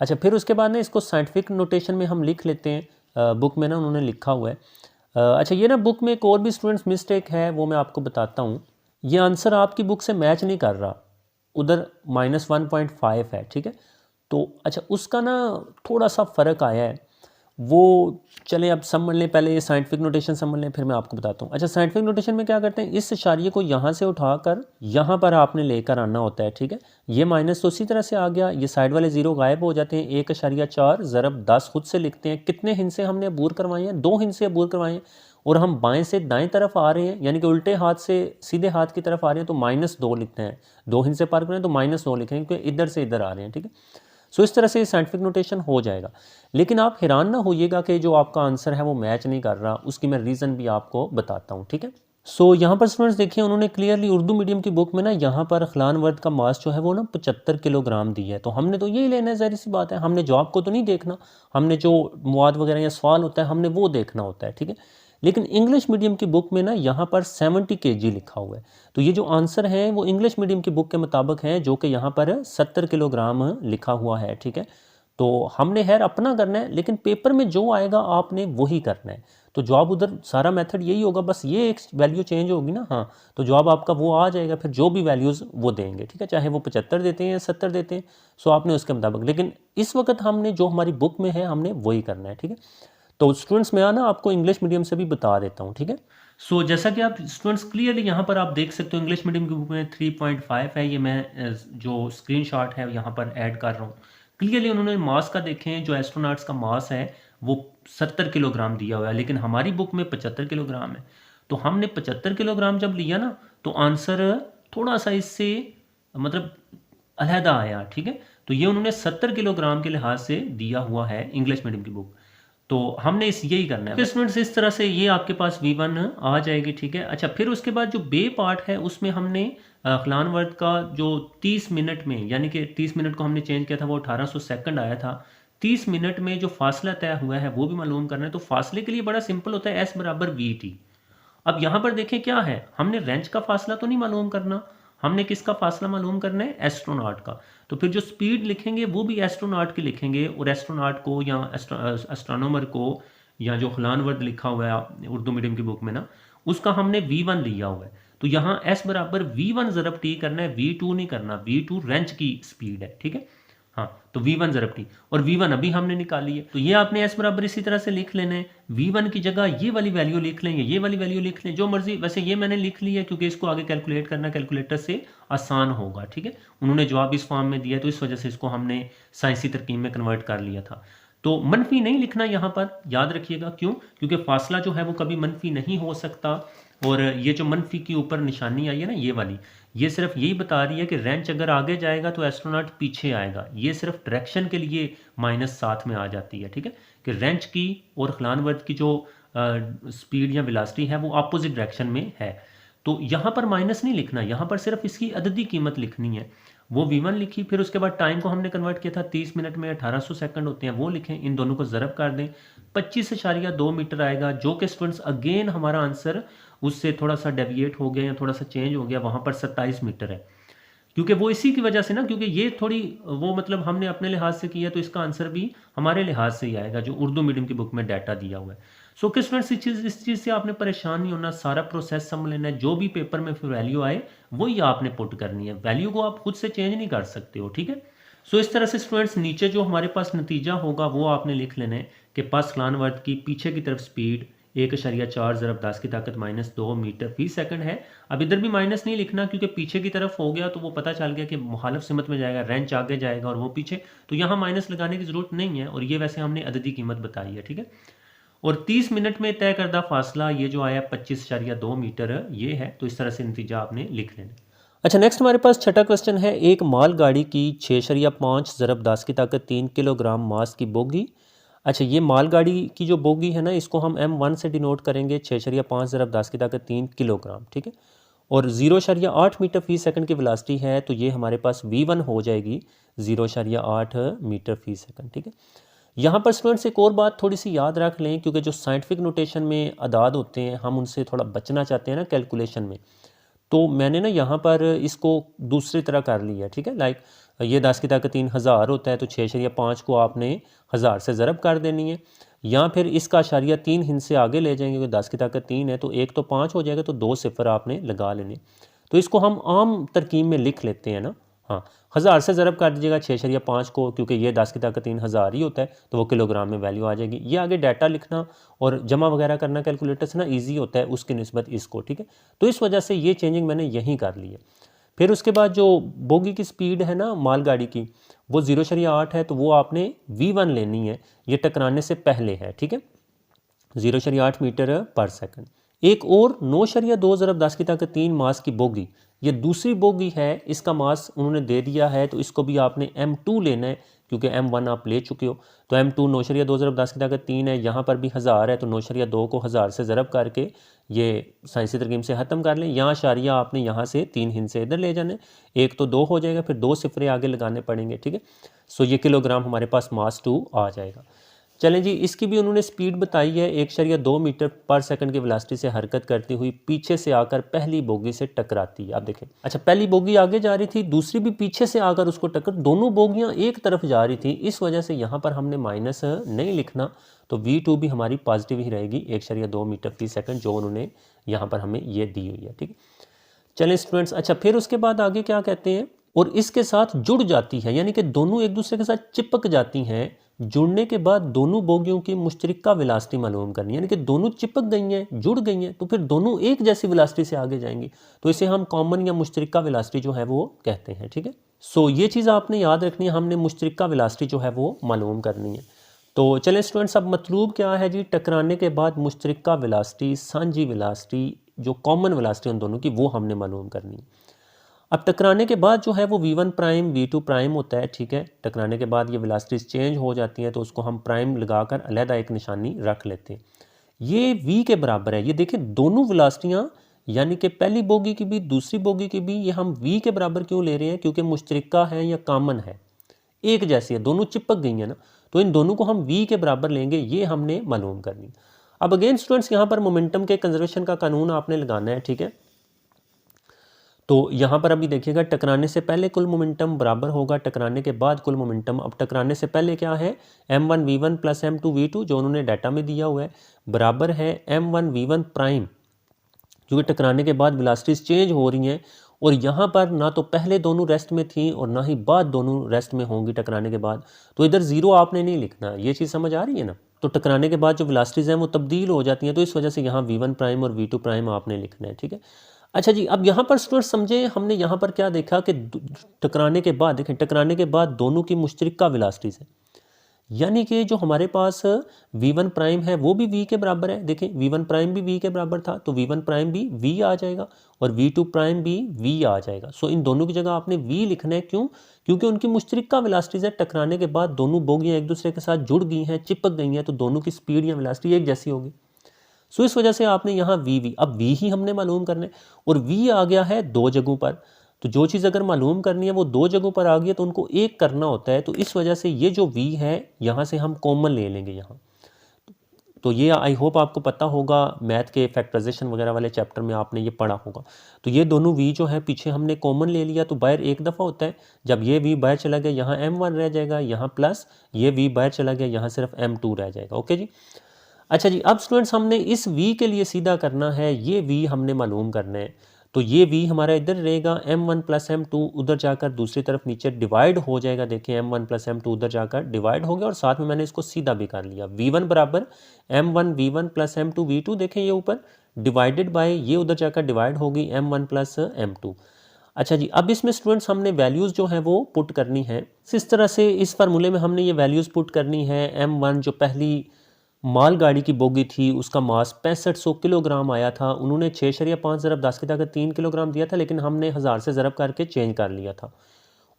अच्छा फिर उसके बाद ना इसको साइंटिफिक नोटेशन में हम लिख लेते हैं, बुक में ना उन्होंने लिखा हुआ है। अच्छा ये ना बुक में एक और भी स्टूडेंट्स मिस्टेक है, वो मैं आपको बताता हूँ। ये आंसर आपकी बुक से मैच नहीं कर रहा, उधर -1.5 है, ठीक है। तो अच्छा उसका ना थोड़ा सा फ़र्क आया है, वो चलें अब समझ लें, पहले ये साइंटिफिक नोटेशन समझ लें फिर मैं आपको बताता हूँ। अच्छा साइंटिफिक नोटेशन में क्या करते हैं, इस इशारिये को यहाँ से उठाकर यहाँ पर आपने लेकर आना होता है, ठीक है। ये माइनस तो उसी तरह से आ गया, ये साइड वाले जीरो गायब हो जाते हैं। 1.4 ज़रब 10 खुद से लिखते हैं, कितने हिस्से हमने अबूर करवाए हैं, 2 हिस्से अबूर करवाए हैं, और हम बाएं से दाएं तरफ आ रहे हैं, यानी कि उल्टे हाथ से सीधे हाथ की तरफ आ रहे हैं, तो -2 लिखते हैं। 2 हिस्से पार करें तो -2 लिखें, क्योंकि इधर से इधर आ रहे हैं, ठीक है। सो इस तरह से साइंटिफिक नोटेशन हो जाएगा। लेकिन आप हैरान ना होइएगा कि जो आपका आंसर है वो मैच नहीं कर रहा, उसकी मैं रीज़न भी आपको बताता हूँ, ठीक है। सो यहाँ पर स्टूडेंट्स देखिए, उन्होंने क्लियरली उर्दू मीडियम की बुक में ना यहाँ पर खलानवर्द का मास जो है वो ना 75 किलोग्राम दी है। तो हमने तो यही लेना है, ज़ाहिर सी बात है, हमने जवाब को तो नहीं देखना, हमने जो मुआद वगैरह या सवाल होता है हमने वो देखना होता है, ठीक है। लेकिन इंग्लिश मीडियम की बुक में ना यहाँ पर 70 kg लिखा हुआ है। तो ये जो आंसर है वो इंग्लिश मीडियम की बुक के मुताबिक है, जो कि यहाँ पर 70 किलोग्राम लिखा हुआ है। ठीक है, तो हमने खैर अपना करना है, लेकिन पेपर में जो आएगा आपने वही करना है। तो जवाब उधर सारा मेथड यही होगा, बस ये एक वैल्यू चेंज होगी ना, हाँ, तो जवाब आपका वो आ जाएगा, फिर जो भी वैल्यूज़ वो देंगे। ठीक है, चाहे वो 75 देते हैं या 70 देते हैं, सो आपने उसके मुताबिक, लेकिन इस वक्त हमने जो हमारी बुक में है हमने वही करना है। ठीक है, तो स्टूडेंट्स मैं ना आपको इंग्लिश मीडियम से भी बता देता हूँ। ठीक है, सो जैसा कि आप स्टूडेंट्स क्लियरली यहाँ पर आप देख सकते हो इंग्लिश मीडियम की बुक में 3.5 है, ये मैं जो स्क्रीनशॉट है यहाँ पर ऐड कर रहा हूँ। क्लियरली उन्होंने मास का देखें, जो एस्ट्रोनॉट्स का मास है वो 70 किलोग्राम दिया हुआ है, लेकिन हमारी बुक में 75 किलोग्राम है। तो हमने 75 किलोग्राम जब लिया ना, तो आंसर थोड़ा सा इससे मतलब अलहदा आया। ठीक है, तो ये उन्होंने 70 किलोग्राम के लिहाज से दिया हुआ है इंग्लिश मीडियम की बुक, तो हमने यही करना है स्टूडेंट्स। इस तरह से ये आपके पास V1 आ जाएगी। ठीक है, अच्छा, फिर उसके बाद जो बे पार्ट है उसमें हमने खलान वर्ड का जो 30 मिनट में, यानी कि 30 मिनट को हमने चेंज किया था, वो 1800 सेकंड आया था। 30 मिनट में जो फासला तय हुआ है वो भी मालूम करना है। तो फासले के लिए बड़ा सिंपल होता है, S बराबर VT। अब यहाँ पर देखें क्या है, हमने रेंज का फासला तो नहीं मालूम करना, हमने किसका फासला मालूम करना है, एस्ट्रोनॉट का। तो फिर जो स्पीड लिखेंगे वो भी एस्ट्रोनॉट की लिखेंगे, और एस्ट्रोनॉट को या एस्ट्रोनॉमर को, या जो खलान वर्द लिखा हुआ है उर्दू मीडियम की बुक में ना, उसका हमने V1 लिया हुआ है। तो यहाँ S बराबर V1 ज़रब T करना है, V2 नहीं करना। V2 रेंज की स्पीड है। ठीक है, हाँ, तो V1 ज़रब T, और V1 अभी हमने निकाली है, तो ये आपने S बराबर इसी तरह से लिख लेना है। V1 की जगह ये वाली वैल्यू लिख लेंगे, ये वाली वैल्यू लिख लें, जो मर्जी। वैसे ये मैंने लिख ली है क्योंकि इसको आगे कैलकुलेट करना कैलकुलेटर से आसान होगा। ठीक है, उन्होंने जवाब इस फॉर्म में दिया, तो इस वजह से इसको हमने साइंसी तरकीब में कन्वर्ट कर लिया था। तो मनफी नहीं लिखना यहाँ पर, याद रखिएगा। क्यों? क्योंकि फासला जो है वो कभी मनफी नहीं हो सकता। और ये जो मनफी की ऊपर निशानी आई है ना, ये वाली, ये सिर्फ यही बता रही है कि रेंच अगर आगे जाएगा तो एस्ट्रोनॉट पीछे आएगा। ये सिर्फ डायरेक्शन के लिए माइनस साथ में आ जाती है। ठीक है, कि रेंच की और खलान वर्द की जो स्पीड या वेलोसिटी है वो अपोजिट डायरेक्शन में है। तो यहाँ पर माइनस नहीं लिखना, यहाँ पर सिर्फ इसकी अददी कीमत लिखनी है। वो V1 लिखी, फिर उसके बाद टाइम को हमने कन्वर्ट किया था, 30 मिनट में 1800 सेकंड होते हैं, वो लिखें, इन दोनों को ज़रब कर दें, 25.2 मीटर आएगा, जो कि स्टूडेंट्स अगेन हमारा आंसर उससे थोड़ा सा डेविएट हो गया या थोड़ा सा चेंज हो गया, वहाँ पर 27 मीटर है। क्योंकि वो इसी की वजह से ना, क्योंकि ये थोड़ी वो मतलब हमने अपने लिहाज से किया, तो इसका आंसर भी हमारे लिहाज से ही आएगा जो उर्दू मीडियम की बुक में डाटा दिया हुआ है। सो कि स्टूडेंट्स इस चीज़ से आपने परेशान नहीं होना, सारा प्रोसेस समझ लेना है, जो भी पेपर में फिर वैल्यू आए वही आपने पुट करनी है, वैल्यू को आप खुद से चेंज नहीं कर सकते हो। ठीक है, सो इस तरह से स्टूडेंट्स नीचे जो हमारे पास नतीजा होगा वो आपने लिख लेना है कि पास खलान वर्द की पीछे की तरफ स्पीड 1.4 ज़रब 10 की ताकत -2 मीटर फी सेकंड है। अब इधर भी माइनस नहीं लिखना, क्योंकि पीछे की तरफ हो गया तो वो पता चल गया कि मुखालिफ सिमत में जाएगा, रेंच आगे जाएगा और वो पीछे, तो यहाँ माइनस लगाने की ज़रूरत नहीं है, और ये वैसे हमने अददी कीमत बताई है। ठीक है, और 30 मिनट में तय करदा फासला ये जो आया 25.2 मीटर ये है। तो इस तरह से नतीजा आपने लिख लेना। अच्छा, नेक्स्ट हमारे पास छठा क्वेश्चन है, एक माल गाड़ी की 6.5 ज़रब 10 की ताकत 3 किलोग्राम मास की बोगी। अच्छा, ये मालगाड़ी की जो बोगी है ना, इसको हम M1 से डिनोट करेंगे, 6.5 ज़रब 10 की ताकत 3 किलोग्राम। ठीक है, और 0.8 मीटर फी सेकंड की वेलोसिटी है, तो ये हमारे पास V1 हो जाएगी 0.8 मीटर फी सेकंड। ठीक है, यहाँ पर स्टूडेंट्स एक और बात थोड़ी सी याद रख लें, क्योंकि जो साइंटिफिक नोटेशन में अदाद होते हैं हम उनसे थोड़ा बचना चाहते हैं ना कैलकुलेशन में, तो मैंने ना यहाँ पर इसको दूसरी तरह कर लिया। ठीक है, लाइक ये 10 की ताकत 3 हज़ार होता है, तो 6.5 को आपने 1000 से ज़रब कर देनी है, या फिर इसका अशारिया 3 हिंद से आगे ले जाएंगे, क्योंकि 10 की ताकत 3 है, तो एक तो 5 हो जाएगा, तो 2 सिफर आपने लगा लेने। तो इसको हम आम तरकीब में लिख लेते हैं ना, हाँ, 1000 से ज़रब कर दीजिएगा 6.5 को, क्योंकि ये 10 की ताकत 3 हज़ार ही होता है, तो वो किलोग्राम में वैल्यू आ जाएगी। ये आगे डाटा लिखना और जमा वगैरह करना कैलकुलेटर से ना ईजी होता है उसकी निस्बत इसको। ठीक है, तो इस वजह से ये चेंजिंग मैंने यहीं कर ली है। फिर उसके बाद जो बोगी की स्पीड है ना मालगाड़ी की, वो 0.8 है, तो वो आपने V1 लेनी है, ये टकराने से पहले है। ठीक है, 0.8 मीटर पर सेकंड। एक और 9.2 ज़रब 10 की ताकत 3 मास की बोगी, ये दूसरी बोगी है, इसका मास उन्होंने दे दिया है, तो इसको भी आपने M2 लेना है, क्योंकि M1 आप ले चुके हो। तो M2 9.2 ज़रब 10 की ताकत 3 है, यहाँ पर भी 1000 है, तो 9.2 को 1000 से ज़रब करके ये साइंसी तरकीब से ख़त्म कर लें। यहाँ अशारिया आपने यहाँ से 3 हिंद से इधर ले जाने, एक तो 2 हो जाएगा, फिर 2 सिफरे आगे लगाने पड़ेंगे। ठीक है, सो ये किलोग्राम हमारे पास मास 2 आ जाएगा। चलें जी, इसकी भी उन्होंने स्पीड बताई है 1.2 मीटर पर सेकंड की वेलोसिटी से हरकत करती हुई पीछे से आकर पहली बोगी से टकराती है। आप देखें, अच्छा पहली बोगी आगे जा रही थी, दूसरी भी पीछे से आकर उसको टक्कर, दोनों बोगियां एक तरफ जा रही थी, इस वजह से यहाँ पर हमने माइनस नहीं लिखना, तो V2 भी हमारी पॉजिटिव ही रहेगी 1.2 मीटर फी सेकंड जो उन्होंने यहाँ पर हमें ये दी हुई है। ठीक है, चलें स्टूडेंट्स, अच्छा फिर उसके बाद आगे क्या कहते हैं, और इसके साथ जुड़ जाती है, यानी कि दोनों एक दूसरे के साथ चिपक जाती हैं। जुड़ने के बाद दोनों बोगियों की मुश्तरका वेलोसिटी मालूम करनी, यानी कि दोनों चिपक गई हैं, जुड़ गई हैं, तो फिर दोनों एक जैसी वेलोसिटी से आगे जाएंगी, तो इसे हम कॉमन या मुश्तरका वेलोसिटी जो है वो कहते हैं। ठीक है, सो ये चीज़ आपने याद रखनी है, हमने मुश्तरका वेलोसिटी जो है वो मालूम करनी है। तो चलें स्टूडेंट्स, अब मतलूब क्या है जी, टकराने के बाद मुश्तरका वेलोसिटी, सांझी वेलोसिटी, जो कॉमन वेलोसिटी उन दोनों की, वो हमने मालूम करनी है। अब टकराने के बाद जो है वो V1 प्राइम V2 प्राइम होता है। ठीक है, टकराने के बाद ये वेलोसिटीज चेंज हो जाती हैं, तो उसको हम प्राइम लगाकर अलहदा एक निशानी रख लेते हैं। ये V के बराबर है, ये देखें दोनों वेलोसिटियाँ, यानी कि पहली बोगी की भी दूसरी बोगी की भी, ये हम V के बराबर क्यों ले रहे हैं, क्योंकि मुश्तरका है या कॉमन है, एक जैसी है, दोनों चिपक गई हैं ना, तो इन दोनों को हम V के बराबर लेंगे, ये हमने मालूम करनी। अब अगेन स्टूडेंट्स, यहाँ पर मोमेंटम के कंजर्वेशन का कानून आपने लगाना है। ठीक है, तो यहाँ पर अभी देखिएगा, टकराने से पहले कुल मोमेंटम बराबर होगा टकराने के बाद कुल मोमेंटम। अब टकराने से पहले क्या है, m1v1 प्लस m2v2 जो उन्होंने डाटा में दिया हुआ है, बराबर है m1v1 प्राइम, क्योंकि टकराने के बाद वेलोसिटीज चेंज हो रही हैं, और यहाँ पर ना तो पहले दोनों रेस्ट में थी और ना ही बाद दोनों रेस्ट में होंगी टकराने के बाद, तो इधर जीरो आपने नहीं लिखना। ये चीज़ समझ आ रही है ना, तो टकराने के बाद जो वेलोसिटीज हैं वो तब्दील हो जाती हैं, तो इस वजह से यहाँ v1 प्राइम और v2 प्राइम आपने लिखना है। ठीक है, अच्छा जी, अब यहाँ पर स्टूडेंट समझे, हमने यहाँ पर क्या देखा कि टकराने के बाद, देखें टकराने के बाद दोनों की मुश्तरका वेलोसिटीज है, यानी कि जो हमारे पास v1 प्राइम है वो भी v के बराबर है। देखें v1 प्राइम भी v के बराबर था, तो v1 प्राइम भी v आ जाएगा और v2 प्राइम भी v आ जाएगा। सो इन दोनों की जगह आपने v लिखना है, क्यों, क्योंकि उनकी मुश्तरका वेलोसिटीज है, टकराने के बाद दोनों बोगियां एक दूसरे के साथ जुड़ गई हैं, चिपक गई हैं, तो दोनों की स्पीड या वेलोसिटी एक जैसी होगी। सो इस वजह से आपने यहाँ v, अब v ही हमने मालूम करना है, और v आ गया है दो जगहों पर, तो जो चीज़ अगर मालूम करनी है वो दो जगहों पर आ गई है, तो उनको एक करना होता है, तो इस वजह से ये जो v है यहाँ से हम कॉमन ले लेंगे यहाँ। तो ये आई होप आपको पता होगा, मैथ के फैक्टराइजेशन वगैरह वाले चैप्टर में आपने ये पढ़ा होगा। तो ये दोनों v जो है पीछे हमने कॉमन ले लिया, तो बाहर एक दफ़ा होता है, जब ये v बाहर चला गया यहाँ m1 रह जाएगा, यहाँ प्लस ये v बाहर चला गया, यहाँ सिर्फ m2 रह जाएगा। ओके जी, अच्छा जी, अब स्टूडेंट्स हमने इस v के लिए सीधा करना है, ये v हमने मालूम करना है, तो ये v हमारा इधर रहेगा, m1 प्लस m2 उधर जाकर दूसरी तरफ नीचे डिवाइड हो जाएगा। देखिए m1 प्लस m2 उधर जाकर डिवाइड हो गया, और साथ में मैंने इसको सीधा भी कर लिया, v1 बराबर m1 v1 plus m2 v2, देखें ये ऊपर डिवाइडेड बाय ये उधर जाकर डिवाइड होगी m1 प्लस m2। अच्छा जी, अब इसमें स्टूडेंट्स हमने वैल्यूज़ जो है वो पुट करनी है, इस तरह से इस फार्मूले में हमने ये वैल्यूज़ पुट करनी है। m1 जो पहली मालगाड़ी की बोगी थी उसका मास 6500 किलोग्राम आया था, उन्होंने 6.5 ज़रब 10 की ताकत 3 किलोग्राम दिया था, लेकिन हमने 1000 से ज़रब करके चेंज कर लिया था,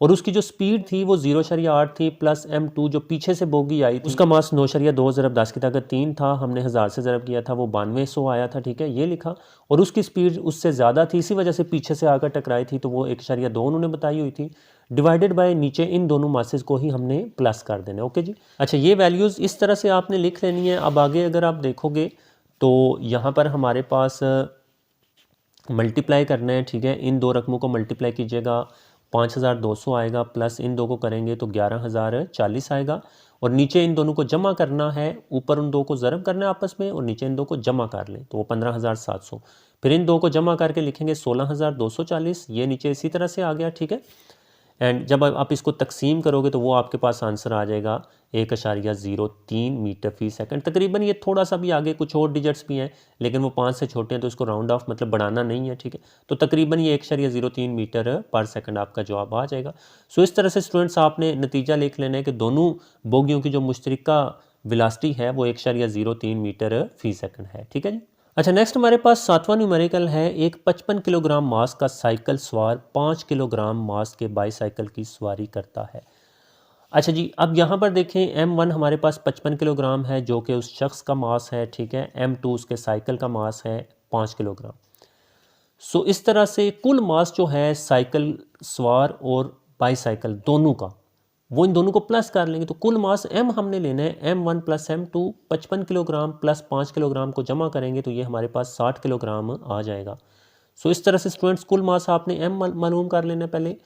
और उसकी जो स्पीड थी वो 0.8 थी, प्लस m2 जो पीछे से बोगी आई थी उसका मास 9.2 ज़रब 10 की ताकत 3 था, हमने 1000 से ज़रब किया था, वो 9200 आया था। ठीक है, ये लिखा, और उसकी स्पीड उससे ज़्यादा थी, इसी वजह से पीछे से आकर टकराई थी, तो वो 1.2 उन्होंने बताई हुई थी, डिवाइडेड बाय नीचे इन दोनों मासेस को ही हमने प्लस कर देना। ओके जी, अच्छा ये वैल्यूज़ इस तरह से आपने लिख लेनी है। अब आगे अगर आप देखोगे तो यहाँ पर हमारे पास मल्टीप्लाई करना है। ठीक है, इन दो रकमों को मल्टीप्लाई कीजिएगा, 5200 आएगा, प्लस इन दो को करेंगे तो 11040 आएगा, और नीचे इन दोनों को जमा करना है, ऊपर उन दो को ज़रब करना है आपस में, और नीचे इन दो को जमा कर लें तो वो 15700, फिर इन दो को जमा करके लिखेंगे 16240, ये नीचे इसी तरह से आ गया। ठीक है, एंड जब आप इसको तकसीम करोगे तो वो आपके पास आंसर आ जाएगा 1.03 मीटर फी सेकंड। तकरीबन ये थोड़ा सा भी आगे कुछ और डिजिट्स भी हैं, लेकिन वो 5 से छोटे हैं, तो इसको राउंड ऑफ मतलब बढ़ाना नहीं है। ठीक है, तो तकरीबन ये 1.03 मीटर पर सेकंड आपका जवाब आ जाएगा। सो इस तरह से स्टूडेंट्स आपने नतीजा लिख लेना है कि दोनों बोगियों की जो मुश्तरका वेलोसिटी है वो 1.03 मीटर फी सेकंड है। ठीक है जी, अच्छा नेक्स्ट हमारे पास 7वां न्यूमेरिकल है, एक 55 किलोग्राम मास का साइकिल सवार 5 किलोग्राम मास के बाईसाइकिल की सवारी करता है। अच्छा जी, अब यहाँ पर देखें m1 हमारे पास 55 किलोग्राम है जो कि उस शख्स का मास है। ठीक है, m2 उसके साइकिल का मास है 5 किलोग्राम। सो इस तरह से कुल मास जो है साइकिल सवार और बाईसाइकिल दोनों का वो इन दोनों को प्लस कर लेंगे, तो कुल मास m हमने लेना है, m1 plus m2 55 kilogram plus 5 kilogram को जमा करेंगे तो ये हमारे पास 60 किलोग्राम आ जाएगा। सो इस तरह से स्टूडेंट्स कुल मास आपने m मालूम कर लेना पहले।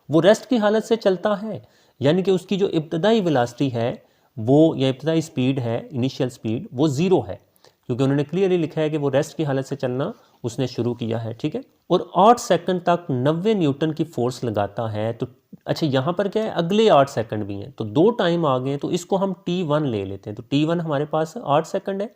वो रेस्ट की हालत से चलता है, यानी कि उसकी जो इब्तदाई वेलोसिटी है वो, या इब्तदाई स्पीड है, इनिशियल स्पीड वो 0 है, क्योंकि उन्होंने क्लियरली लिखा है कि वो रेस्ट की हालत से चलना उसने शुरू किया है, ठीक है। और 8 सेकंड तक 90 न्यूटन की फोर्स लगाता है। तो अच्छा यहाँ पर क्या है, अगले 8 सेकंड भी हैं, तो 2 टाइम आ गए, तो इसको हम T1 ले लेते हैं। तो T1 हमारे पास 8 सेकंड है,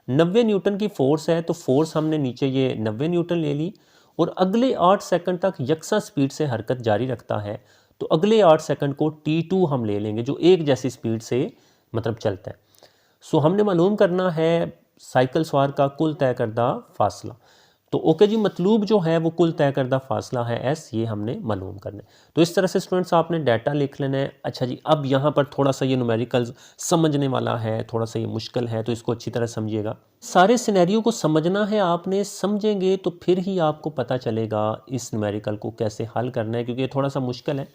90 न्यूटन की फोर्स है, तो फोर्स हमने नीचे ये 90 न्यूटन ले ली, और अगले 8 सेकंड तक यकसा स्पीड से हरकत जारी रखता है, तो अगले 8 सेकंड को T2 हम ले लेंगे, जो एक जैसी स्पीड से मतलब चलता है। सो हमने मालूम करना है साइकिल सवार का कुल तय करदा फासला। तो ओके जी, मतलूब जो है वो कुल तय करदा फासला है s, ये हमने मालूम करना है। तो इस तरह से स्टूडेंट्स आपने डाटा लिख लेना है। अच्छा जी, अब यहाँ पर थोड़ा सा ये न्यूमेरिकल्स समझने वाला है, थोड़ा सा ये मुश्किल है, तो इसको अच्छी तरह समझिएगा। सारे सिनेरियो को समझना है आपने, समझेंगे तो फिर ही आपको पता चलेगा इस न्यूमेरिकल को कैसे हल करना है, क्योंकि ये थोड़ा सा मुश्किल है।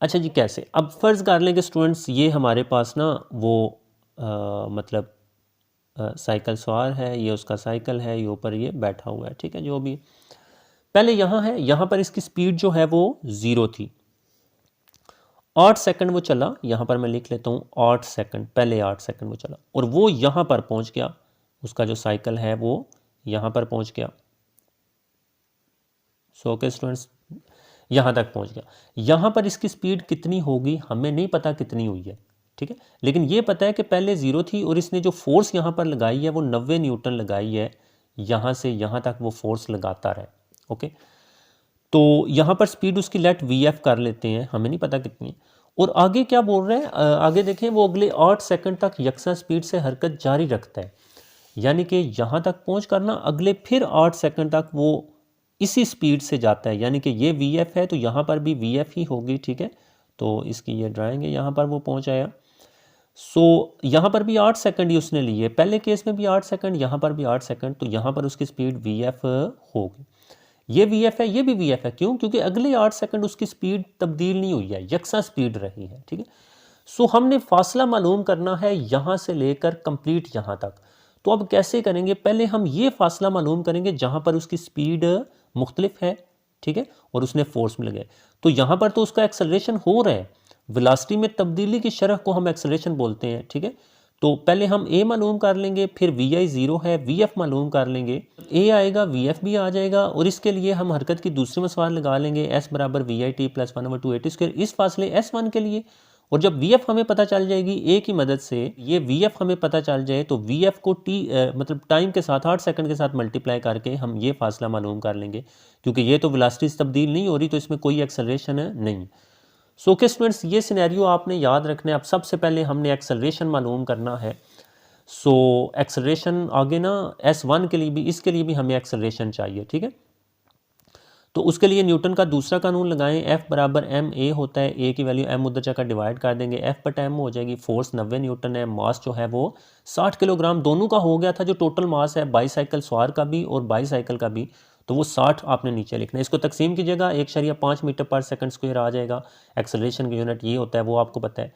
अच्छा जी, कैसे, अब फ़र्ज़ कर लें कि स्टूडेंट्स ये हमारे पास ना वो मतलब साइकिल सवार है, ये उसका साइकिल है, ये ऊपर ये बैठा हुआ है, ठीक है। जो भी पहले यहाँ है, यहाँ पर इसकी स्पीड जो है वो 0 थी, 8 सेकंड वो चला, यहाँ पर मैं लिख लेता हूँ 8 सेकंड, पहले 8 सेकंड वो चला, और वो यहाँ पर पहुँच गया, उसका जो साइकिल है वो यहाँ पर पहुँच गया। सो ओके स्टूडेंट्स, यहाँ तक पहुँच गया। यहाँ पर इसकी स्पीड कितनी होगी हमें नहीं पता कितनी हुई है, ठीक है, लेकिन ये पता है कि पहले 0 थी, और इसने जो फोर्स यहाँ पर लगाई है वो 90 न्यूटन लगाई है, यहाँ से यहाँ तक वो फोर्स लगाता रहे। ओके, तो यहाँ पर स्पीड उसकी लेट VF कर लेते हैं, हमें नहीं पता कितनी है। और आगे क्या बोल रहे हैं, आगे देखें, वो अगले 8 सेकंड तक यकसा स्पीड से हरकत जारी रखता है, यानी कि यहाँ तक पहुँच करना, अगले फिर 8 सेकंड तक वो इसी स्पीड से जाता है, यानी कि ये VF है तो यहाँ पर भी VF ही होगी, ठीक है। तो इसकी ये ड्राइंग है, यहाँ पर वो पहुँच आया। सो यहाँ पर भी 8 सेकंड ही उसने लिए, पहले केस में भी 8 सेकंड, यहाँ पर भी 8 सेकंड, तो यहाँ पर उसकी स्पीड VF होगी। ये VF है, ये भी VF है, क्यों, क्योंकि अगले 8 सेकंड उसकी स्पीड तब्दील नहीं हुई है, यकसा स्पीड रही है, ठीक है। सो हमने फासला मालूम करना है यहाँ से लेकर कंप्लीट यहाँ तक। तो अब कैसे करेंगे, पहले हम ये फासला मालूम करेंगे जहाँ पर उसकी स्पीड मुख्तलिफ है, ठीक है, और उसने फोर्स में लगाए। तो यहाँ पर तो उसका एक्सेलरेशन हो रहा है, वेलोसिटी में तब्दीली की शरह को हम एक्सेलरेशन बोलते हैं, ठीक है। तो पहले हम A मालूम कर लेंगे, फिर VI 0 है, VF मालूम कर लेंगे, A आएगा VF भी आ जाएगा, और इसके लिए हम हरकत की दूसरी मसवार लगा लेंगे, S बराबर VIT प्लस 1/2 स्क्वायर, इस फासले S1 के लिए। और जब VF हमें पता चल जाएगी A की मदद से, ये VF हमें पता चल जाए, तो VF को मतलब टाइम के साथ 8 सेकंड के साथ मल्टीप्लाई करके हम ये फासला मालूम कर लेंगे, क्योंकि ये तो वेलोसिटी से तब्दील नहीं हो रही, तो इसमें कोई एक्सेलरेशन नहीं। सो के स्टूडेंट्स, ये सिनेरियो आपने याद रखना है। अब सबसे पहले हमने एक्सेलरेशन मालूम करना है। सो एक्सेलरेशन आगे ना S1 के लिए भी, इसके लिए भी हमें एक्सेलरेशन चाहिए, ठीक है। तो उसके लिए न्यूटन का दूसरा कानून लगाएं, F बराबर ma होता है, A की वैल्यू m उधर जाकर डिवाइड कर देंगे, F बटा m हो जाएगी, फोर्स 90 न्यूटन है, मास जो है वो 60 किलोग्राम दोनों का हो गया था, जो टोटल मास है बाईसाइकिल सवार का भी और बाईसाइकिल का भी, तो वो 60 आपने नीचे लिखना है। इसको तकसीम कीजिएगा, 1.5 मीटर पर सेकंड स्क्वायर आ जाएगा। एक्सेलरेशन की यूनिट ये होता है, वो आपको पता है।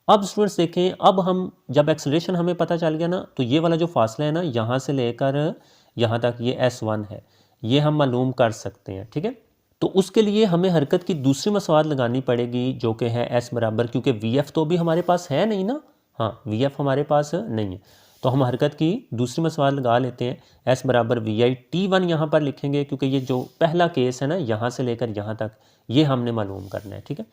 अब स्टूडेंट्स देखें, अब हम जब एक्सेलरेशन हमें पता चल गया ना, तो ये वाला जो फासला है ना, यहाँ से लेकर यहाँ तक ये S1 है, ये हम मालूम कर सकते हैं, ठीक है। तो उसके लिए हमें हरकत की दूसरी मसवाद लगानी पड़ेगी, जो कि है S बराबर, क्योंकि VF तो भी हमारे पास है नहीं ना, हाँ VF हमारे पास नहीं है, तो हम हरकत की दूसरी मसवाद लगा लेते हैं। S बराबर VI T1 यहाँ पर लिखेंगे, क्योंकि ये जो पहला केस है ना, यहाँ से लेकर यहाँ तक, ये हमने मालूम करना है, ठीक है।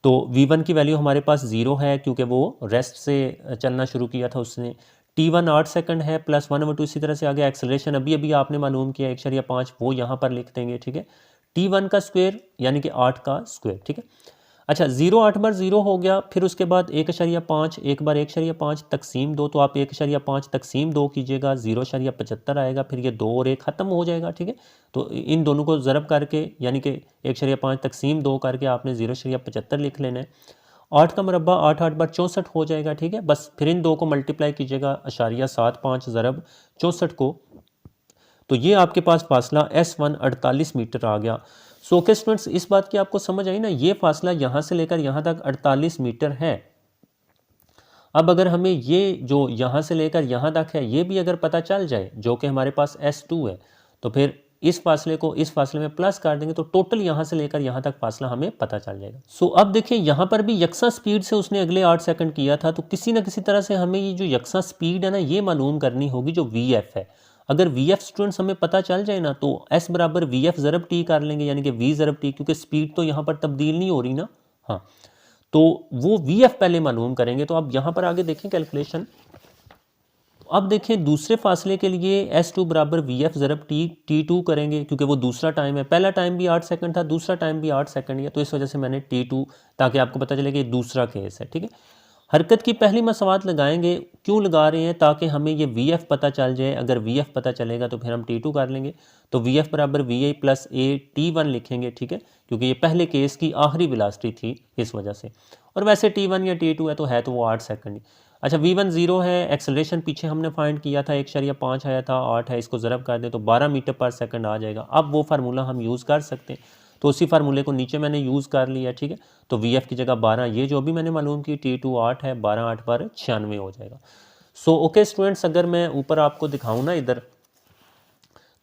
तो V1 की वैल्यू हमारे पास 0 है, क्योंकि वो रेस्ट से चलना शुरू किया था उसने। T1 8 सेकंड है, प्लस 1/2 इसी तरह से आ गया। एक्सेलरेशन अभी अभी आपने मालूम किया 1.5, वो यहाँ पर लिख देंगे, ठीक है। T1 का स्क्वायर यानी कि 8 का स्क्वायर, ठीक है। अच्छा, 0 8 बार 0 हो गया, फिर उसके बाद 1.5, एक बार 1.5 तकसीम 2, तो आप 1.5 तकसीम 2 कीजिएगा, 0.75 आएगा, फिर ये 2 और 1 ख़त्म हो जाएगा, ठीक है। तो इन दोनों को ज़रब करके, यानी कि 1.5 तकसीम 2 करके आपने 0.75 लिख लेना है। 8 का मुरब्बा 8 8 बार 64 हो जाएगा, ठीक है। बस फिर इन दो को मल्टीप्लाई कीजिएगा, 0.75 ज़रब 64 को, तो ये आपके पास फासला S1 48 मीटर आ गया। सो ओके स्टूडेंट्स, इस बात की आपको समझ आई ना, ये फासला यहाँ से लेकर यहाँ तक 48 मीटर है। अब अगर हमें ये जो यहाँ से लेकर यहाँ तक है ये भी अगर पता चल जाए, जो कि हमारे पास S2 है, तो फिर इस फासले को इस फासले में प्लस कर देंगे तो टोटल यहाँ से लेकर यहाँ तक फासला हमें पता चल जाएगा। सो अब देखिए यहाँ पर भी यकसा स्पीड से उसने अगले 8 सेकंड किया था, तो किसी ना किसी तरह से हमें ये जो यकसा स्पीड है ना ये मालूम करनी होगी जो VF है। अगर VF स्टूडेंट्स हमें पता चल जाए ना तो S बराबर VF ज़रब T कर लेंगे, यानी कि V ज़रब T, क्योंकि स्पीड तो यहाँ पर तब्दील नहीं हो रही ना। हाँ, तो वो VF पहले मालूम करेंगे। तो अब यहाँ पर आगे देखें कैलकुलेशन। अब देखें दूसरे फासले के लिए S2 बराबर VF ज़रब T2 करेंगे, क्योंकि वो दूसरा टाइम है। पहला टाइम भी 8 सेकंड था, दूसरा टाइम भी 8 सेकंड है, तो इस वजह से मैंने T2, ताकि आपको पता चले कि दूसरा केस है। ठीक है, हरकत की पहली मसवात लगाएंगे। क्यों लगा रहे हैं? ताकि हमें ये VF पता चल जाए। अगर VF पता चलेगा तो फिर हम T2 कर लेंगे। तो VF बराबर VI प्लस A T1 लिखेंगे। ठीक है, क्योंकि ये पहले केस की आखिरी वेलोसिटी थी इस वजह से। और वैसे T1 या T2 है तो वो 8 सेकंड ही। अच्छा, V1 0 है। एक्सेलरेशन पीछे हमने फाइंड किया था 1.5 आया था, 8 है, इसको ज़रब कर दें तो 12 मीटर पर सेकंड आ जाएगा। अब वो फार्मूला हम यूज़ कर सकते हैं, तो उसी फार्मूले को नीचे मैंने यूज़ कर लिया। ठीक है, तो VF की जगह 12, ये जो भी मैंने मालूम की T2 8 है, 12 8 पर 96 हो जाएगा। सो ओके स्टूडेंट्स, अगर मैं ऊपर आपको दिखाऊँ ना इधर,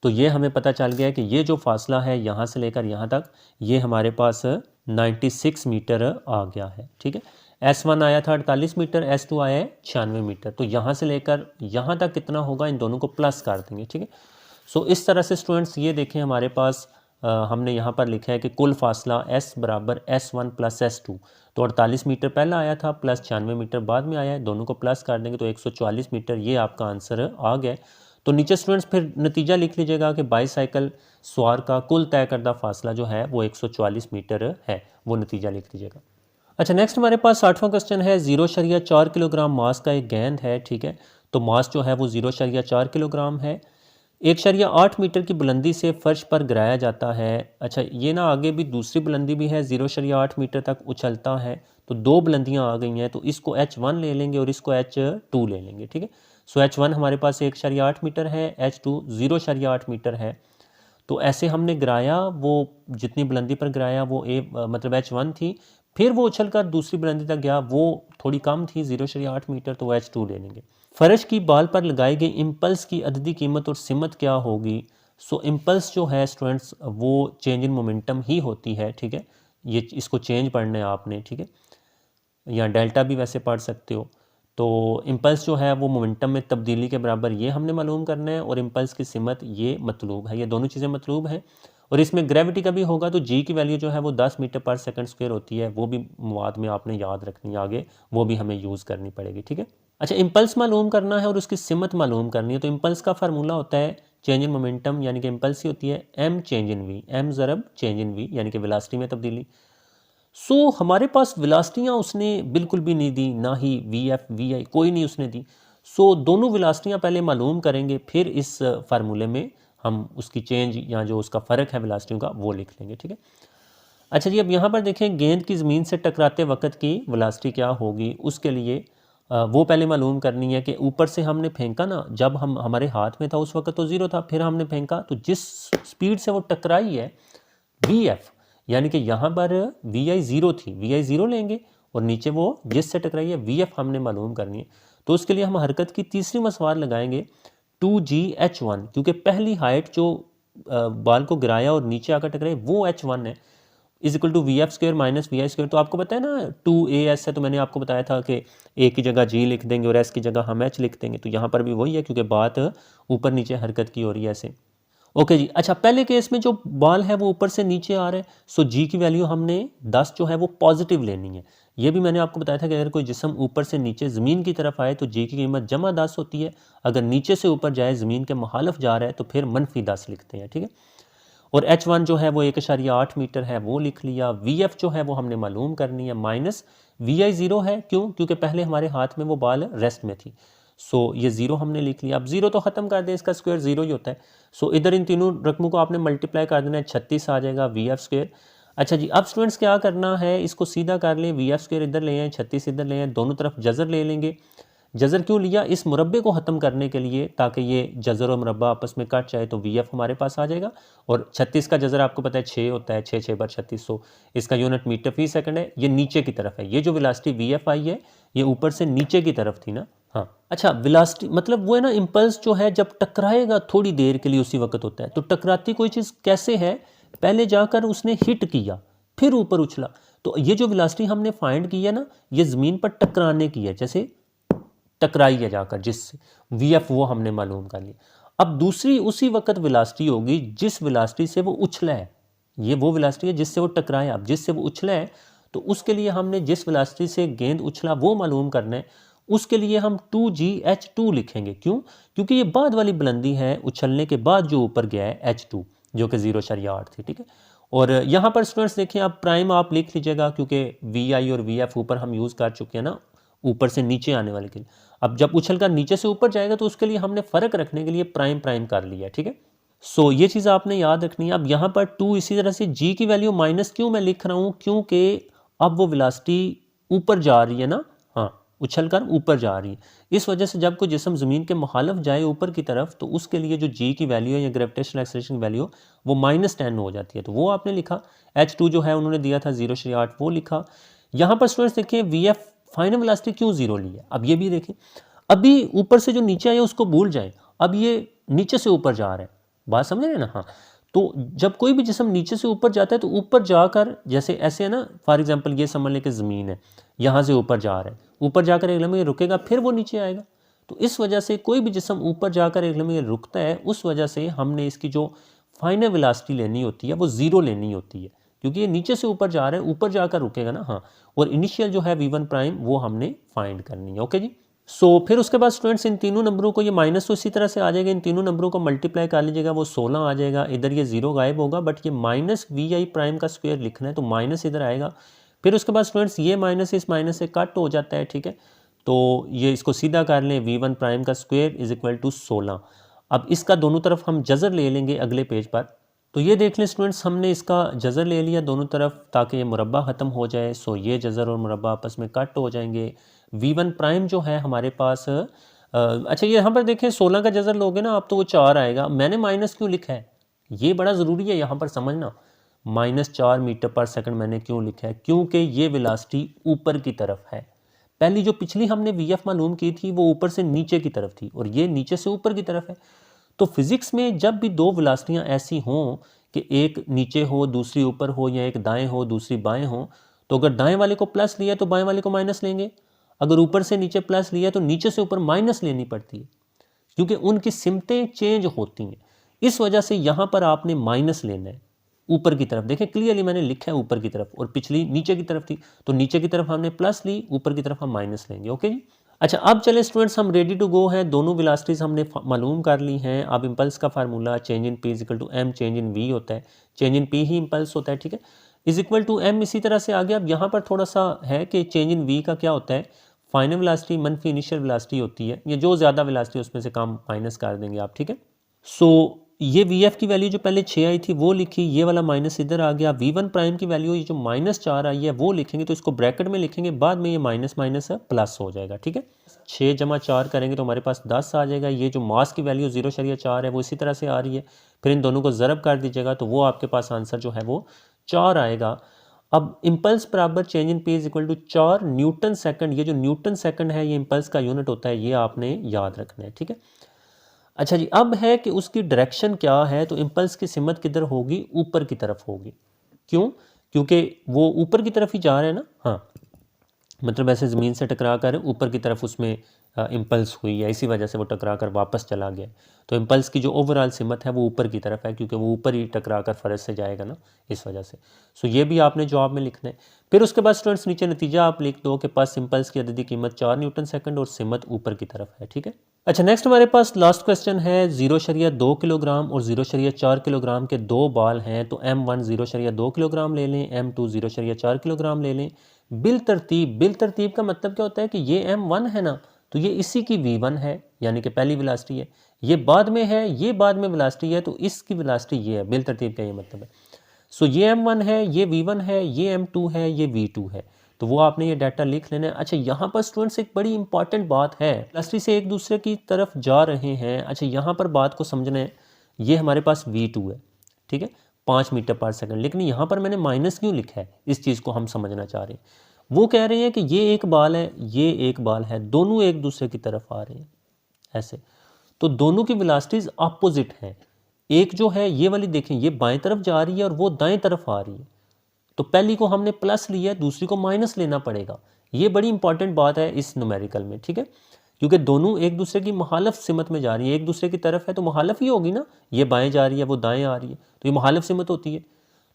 तो ये हमें पता चल गया है कि ये जो फासला है यहाँ से लेकर यहाँ तक, ये हमारे पास 96 मीटर आ गया है। ठीक है, S1 आया था 48 मीटर, S2 आया है 96 मीटर। तो यहाँ से लेकर यहाँ तक कितना होगा, इन दोनों को प्लस कर देंगे। ठीक है, सो इस तरह से स्टूडेंट्स ये देखें हमारे पास हमने यहाँ पर लिखा है कि कुल फासला S बराबर S1 प्लस S2। तो 48 मीटर पहला आया था प्लस 96 मीटर बाद में आया है, दोनों को प्लस कर देंगे तो 144 मीटर, ये आपका आंसर आ गया। तो नीचे स्टूडेंट्स फिर नतीजा लिख लीजिएगा कि बाईसाइकिल सवार का कुल तय करदा फासला जो है वो 144 मीटर है, वो नतीजा लिख लीजिएगा। अच्छा, नेक्स्ट हमारे पास 8वां क्वेश्चन है। 0.4 किलोग्राम मास का एक गेंद है। ठीक है, तो मास जो है वो 0.4 किलोग्राम है। 1.8 मीटर की बुलंदी से फर्श पर गिराया जाता है। अच्छा, ये ना आगे भी दूसरी बुलंदी भी है, 0.8 मीटर तक उछलता है। तो दो बुलंदियां आ गई हैं, तो इसको H1 ले लेंगे और इसको H2 ले लेंगे। ठीक है, सो H1 हमारे पास 1.8 मीटर है, H2 0.8 मीटर है। तो ऐसे हमने गिराया, वो जितनी बुलंदी पर गिराया वो मतलब H1 थी। फिर वो उछल कर दूसरी बुलंदी तक गया, वो थोड़ी कम थी 0.8 मीटर, तो H2 ले लेंगे। फर्श की बाल पर लगाई गई इम्पल्स की अददी कीमत और सिमत क्या होगी? सो इम्पल्स जो है स्टूडेंट्स वो चेंज इन मोमेंटम ही होती है। ठीक है, ये इसको चेंज पढ़ना है आपने। ठीक है, या डेल्टा भी वैसे पढ़ सकते हो। तो इम्पल्स जो है वो मोमेंटम में तब्दीली के बराबर, ये हमने मालूम करना है, और इम्पल्स की सिमत ये मतलूब है, ये दोनों चीज़ें मतलूब हैं। और इसमें ग्रेविटी का भी होगा, तो जी की वैल्यू जो है वो 10 मीटर पर सेकंड स्क्वायर होती है, वो भी मवाद में आपने याद रखनी है, आगे वो भी हमें यूज़ करनी पड़ेगी। ठीक है, अच्छा, इम्पल्स मालूम करना है और उसकी सिमत मालूम करनी है। तो इम्पल्स का फार्मूला होता है चेंज इन मोमेंटम, यानी कि इम्पल्स ही होती है M change in V, M ज़रब चेंज इन V, यानी कि वेलोसिटी में तब्दीली। सो हमारे पास वेलोसिटियाँ उसने बिल्कुल भी नहीं दी, ना ही VF VI कोई नहीं उसने दी। सो दोनों वेलोसिटियाँ पहले मालूम करेंगे, फिर इस फार्मूले में हम उसकी चेंज या जो उसका फ़र्क है वेलोसिटियों का वो लिख लेंगे। ठीक है, अच्छा जी, अब यहाँ पर देखें गेंद की ज़मीन से टकराते वक्त की वेलोसिटी क्या होगी। उसके लिए वो पहले मालूम करनी है कि ऊपर से हमने फेंका ना, जब हम हमारे हाथ में था उस वक्त तो 0 था, फिर हमने फेंका तो जिस स्पीड से वो टकराई है VF, यानी कि यहाँ पर VI 0 थी, VI 0 लेंगे और नीचे वो जिससे टकराई है VF हमने मालूम करनी है। तो उसके लिए हम हरकत की तीसरी मसवार लगाएंगे 2GH1, क्योंकि पहली हाइट जो बाल को गिराया और नीचे आकर टकराई वो H1 है, is equal to VF square minus VI square. तो आपको पता है ना 2AS है, तो मैंने आपको बताया था कि A की जगह G लिख देंगे और S की जगह हम H लिख देंगे। तो यहाँ पर भी वही है, क्योंकि बात ऊपर नीचे हरकत की हो रही है ऐसे। ओके जी, अच्छा, पहले केस में जो बाल है वो ऊपर से नीचे आ रहा है, सो G की वैल्यू हमने 10 जो है वो पॉजिटिव लेनी है। ये भी मैंने आपको बताया था कि अगर कोई जिस्म ऊपर से नीचे ज़मीन की तरफ आए तो G की कीमत जमा 10 होती है, अगर नीचे से ऊपर जाए ज़मीन के मुखालिफ जा रहा है तो फिर मनफी 10 लिखते हैं। ठीक है, और H1 जो है वो 1.8 मीटर है, वो लिख लिया। VF जो है वो हमने मालूम करनी है, माइनस VI 0 है, क्यों? क्योंकि पहले हमारे हाथ में वो बाल रेस्ट में थी। सो ये 0 हमने लिख लिया। अब 0 तो ख़त्म कर दें, इसका स्क्वायर 0 ही होता है। सो इधर इन तीनों रकमों को आपने मल्टीप्लाई कर देना है, 36 आ जाएगा VF स्क्वायर। अच्छा जी, अब स्टूडेंट्स क्या करना है, इसको सीधा कर लें, VF स्क्वायर इधर ले आए, 36 इधर ले आए, दोनों तरफ जज़र ले लेंगे। जज़र क्यों लिया? इस मुरब्बे को ख़त्म करने के लिए, ताकि ये जज़र और मुरब्बा आपस में कट जाए तो VF हमारे पास आ जाएगा। और 36 का जज़र आपको पता है 6 होता है, 6 6 बार 3600, इसका यूनिट मीटर फी सेकंड है। ये नीचे की तरफ है, ये जो वेलोसिटी VF आई है ये ऊपर से नीचे की तरफ थी ना। हाँ, अच्छा, वेलोसिटी मतलब वो है ना, इम्पल्स जो है जब टकराएगा थोड़ी देर के लिए उसी वक्त होता है। तो टकराती कोई चीज़ कैसे है? पहले जाकर उसने हिट किया, फिर ऊपर उछला। तो ये जो वेलोसिटी हमने फाइंड की है ना, ये ज़मीन पर टकराने की है, जैसे टकराई है जाकर जिससे, VF वो हमने मालूम कर लिया। अब दूसरी उसी वक्त वेलोसिटी होगी जिस वेलोसिटी से वो उछला है, ये वो वेलोसिटी है जिससे वो टकराया। अब जिससे वो उछला है तो उसके लिए हमने जिस वेलोसिटी से गेंद उछला वो मालूम करना है। उसके लिए हम 2GH2 लिखेंगे। क्यों? क्योंकि ये बाद वाली बुलंदी है, उछलने के बाद जो ऊपर गया है H2, जो कि 0.8 थी, ठीक है। और यहाँ पर स्टूडेंट्स देखें, आप प्राइम आप लिख लीजिएगा, क्योंकि VI और VF ऊपर हम यूज़ कर चुके हैं ना, ऊपर से नीचे आने वाले के लिए। अब जब उछल कर नीचे से ऊपर जाएगा तो उसके लिए हमने फ़र्क रखने के लिए प्राइम प्राइम कर लिया, ठीक है। सो ये चीज़ आपने याद रखनी है। अब यहाँ पर 2, इसी तरह से G की वैल्यू माइनस क्यों मैं लिख रहा हूँ? क्योंकि अब वो वेलोसिटी ऊपर जा रही है ना, हाँ, उछल कर ऊपर जा रही है। इस वजह से जब कोई जिस्म ज़मीन के मुखालिफ जाए ऊपर की तरफ, तो उसके लिए जो G की वैल्यू है या ग्रेविटेशनल एक्सेलरेशन की वैल्यू, वो -10 हो जाती है। तो वो आपने लिखा। H2 जो है उन्होंने दिया था 0.8, वो लिखा। यहाँ पर स्टूडेंट्स देखिए, VF फाइनल वेलोसिटी क्यों 0 ली है? अब ये भी देखें, अभी ऊपर से जो नीचे आया उसको भूल जाएं, अब ये नीचे से ऊपर जा रहा है। बात समझ रहे हैं ना? हाँ, तो जब कोई भी जिस्म नीचे से ऊपर जाता है तो ऊपर जाकर, जैसे ऐसे है ना, फॉर एग्जांपल ये समझ लें कि ज़मीन है, यहाँ से ऊपर जा रहा है, ऊपर जाकर एक लम्हे रुकेगा, फिर वो नीचे आएगा। तो इस वजह से कोई भी जिस्म ऊपर जाकर एक लम्हे रुकता है, उस वजह से हमने इसकी जो फाइनल वेलोसिटी लेनी होती है वो 0 लेनी होती है, क्योंकि ये नीचे से ऊपर जा रहा है, ऊपर जाकर रुकेगा ना। हाँ, और इनिशियल जो है V1 प्राइम वो हमने फाइंड करनी है। ओके जी। फिर उसके बाद स्टूडेंट्स इन तीनों नंबरों को, ये माइनस तो इसी तरह से आ जाएगा, इन तीनों नंबरों को मल्टीप्लाई कर लीजिएगा, वो 16 आ जाएगा। इधर ये 0 गायब होगा, बट ये माइनस VI प्राइम का स्क्वायर लिखना है तो माइनस इधर आएगा। फिर उसके बाद स्टूडेंट्स ये माइनस इस माइनस से कट हो जाता है, ठीक है। तो ये इसको सीधा कर लें, V1 प्राइम का स्क्वायर इज इक्वल टू 16। अब इसका दोनों तरफ हम जज़र ले लेंगे अगले पेज पर। तो ये देख लें स्टूडेंट्स, हमने इसका जज़र ले लिया दोनों तरफ ताकि ये मुरब्बा ख़त्म हो जाए। ये जज़र और मुरब्बा आपस में कट हो जाएंगे। V1 प्राइम जो है हमारे पास, अच्छा, ये यहाँ पर देखें 16 का जज़र लोगे ना आप तो वो 4 आएगा। मैंने माइनस क्यों लिखा है, ये बड़ा ज़रूरी है यहाँ पर समझना। -4 मीटर पर सेकंड मैंने क्यों लिखा है? क्योंकि ये वेलोसिटी ऊपर की तरफ है। पहली जो पिछली हमने VF मालूम की थी वो ऊपर से नीचे की तरफ थी, और ये नीचे से ऊपर की तरफ है। तो फिज़िक्स में जब भी दो वेलोसिटियाँ ऐसी हों कि एक नीचे हो दूसरी ऊपर हो, या एक दाएं हो दूसरी बाएं हो, तो अगर दाएं वाले को प्लस लिया तो बाएं वाले को माइनस लेंगे। अगर ऊपर से नीचे प्लस लिया तो नीचे से ऊपर माइनस लेनी पड़ती है, क्योंकि उनकी सिमतें चेंज होती हैं। इस वजह से यहाँ पर आपने माइनस लेना है ऊपर की तरफ। देखें क्लियरली मैंने लिखा है ऊपर की तरफ, और पिछली नीचे की तरफ थी, तो नीचे की तरफ हमने प्लस ली, ऊपर की तरफ हम माइनस लेंगे। ओके जी। अच्छा, अब चले स्टूडेंट्स, हम रेडी टू गो हैं। दोनों वेलोसिटीज हमने मालूम कर ली हैं। अब इम्पल्स का formula change in P is equal to M change in V होता है। चेंज इन P ही इम्पल्स होता है, ठीक है, इज इक्वल टू M। इसी तरह से आगे अब यहाँ पर थोड़ा सा है कि चेंज इन V का क्या होता है, फाइनल वेलोसिटी मनफी इनिशियल वेलोसिटी होती है, या जो ज़्यादा वेलोसिटी उसमें से कम माइनस कर देंगे आप, ठीक है। ये VF की वैल्यू जो पहले 6 आई थी वो लिखी, ये वाला माइनस इधर आ गया। V1 प्राइम की वैल्यू ये जो -4 आई है वो लिखेंगे, तो इसको ब्रैकेट में लिखेंगे, बाद में ये माइनस माइनस प्लस हो जाएगा, ठीक है। 6 जमा 4 करेंगे तो हमारे पास 10 आ जाएगा। ये जो मास की वैल्यू 0.4 है वो इसी तरह से आ रही है, फिर इन दोनों को ज़रब कर दीजिएगा तो वो आपके पास आंसर जो है वो 4 आएगा। अब इम्पल्स बराबर change in P is equal to 4 newton second. ये जो न्यूटन सेकंड है ये इम्पल्स का यूनिट होता है, ये आपने याद रखना है, ठीक है। अच्छा जी, अब है कि उसकी डायरेक्शन क्या है, तो इम्पल्स की सिमत किधर होगी, ऊपर की तरफ होगी। क्यों? क्योंकि वो ऊपर की तरफ ही जा रहे हैं ना। हाँ, मतलब ऐसे ज़मीन से टकरा कर ऊपर की तरफ उसमें इम्पल्स हुई है, इसी वजह से वो टकरा कर वापस चला गया। तो इम्पल्स की जो ओवरऑल सिमत है वो ऊपर की तरफ है, क्योंकि वो ऊपर ही टकरा कर फर्श से जाएगा ना, इस वजह से। ये भी आपने जवाब में लिखना है। फिर उसके बाद स्टूडेंट्स नीचे नतीजा आप लिख दो कि पास इम्पल्स की अददी कीमत 4 न्यूटन सेकंड और सिमत ऊपर की तरफ है, ठीक है। अच्छा, नेक्स्ट हमारे पास लास्ट क्वेश्चन है। 0.2 किलोग्राम और 0.4 किलोग्राम के दो बाल हैं, तो M1 0.2 किलोग्राम ले लें, M2 0.4 किलोग्राम ले लें। बिल तरतीब का मतलब क्या होता है कि ये M1 है ना, तो ये इसी की V1 है, यानी कि पहली वेलोसिटी है। ये बाद में है, ये बाद में वेलोसिटी है, तो इसकी वेलोसिटी ये है। बिल तरतीब का ये मतलब है। सो ये M1 है, ये V1 है, ये M2 है, ये V2 है। तो वो आपने ये डाटा लिख लेना है। अच्छा, यहाँ पर स्टूडेंट्स एक बड़ी इंपॉर्टेंट बात है, वेलोसिटी से एक दूसरे की तरफ जा रहे हैं। अच्छा, यहाँ पर बात को समझना है, ये हमारे पास V2 है, ठीक है, 5 मीटर पर सेकंड, लेकिन यहाँ पर मैंने माइनस क्यों लिखा है, इस चीज़ को हम समझना चाह रहे हैं। वो कह रहे हैं कि ये एक बाल है, ये एक बाल है, दोनों एक दूसरे की तरफ आ रहे हैं ऐसे, तो दोनों की वेलोसिटीज अपोजिट हैं। एक जो है ये वाली देखें, ये बाएं तरफ जा रही है और वो दाएं तरफ आ रही है, तो पहली को हमने प्लस लिया है, दूसरी को माइनस लेना पड़ेगा। ये बड़ी इंपॉर्टेंट बात है इस न्यूमेरिकल में, ठीक है, क्योंकि दोनों एक दूसरे की मुखालफ सिमत में जा रही है, एक दूसरे की तरफ है तो मुखालफ ही होगी ना, ये बाएं जा रही है वो दाएं आ रही है, तो ये मुखालफ सिमत होती है।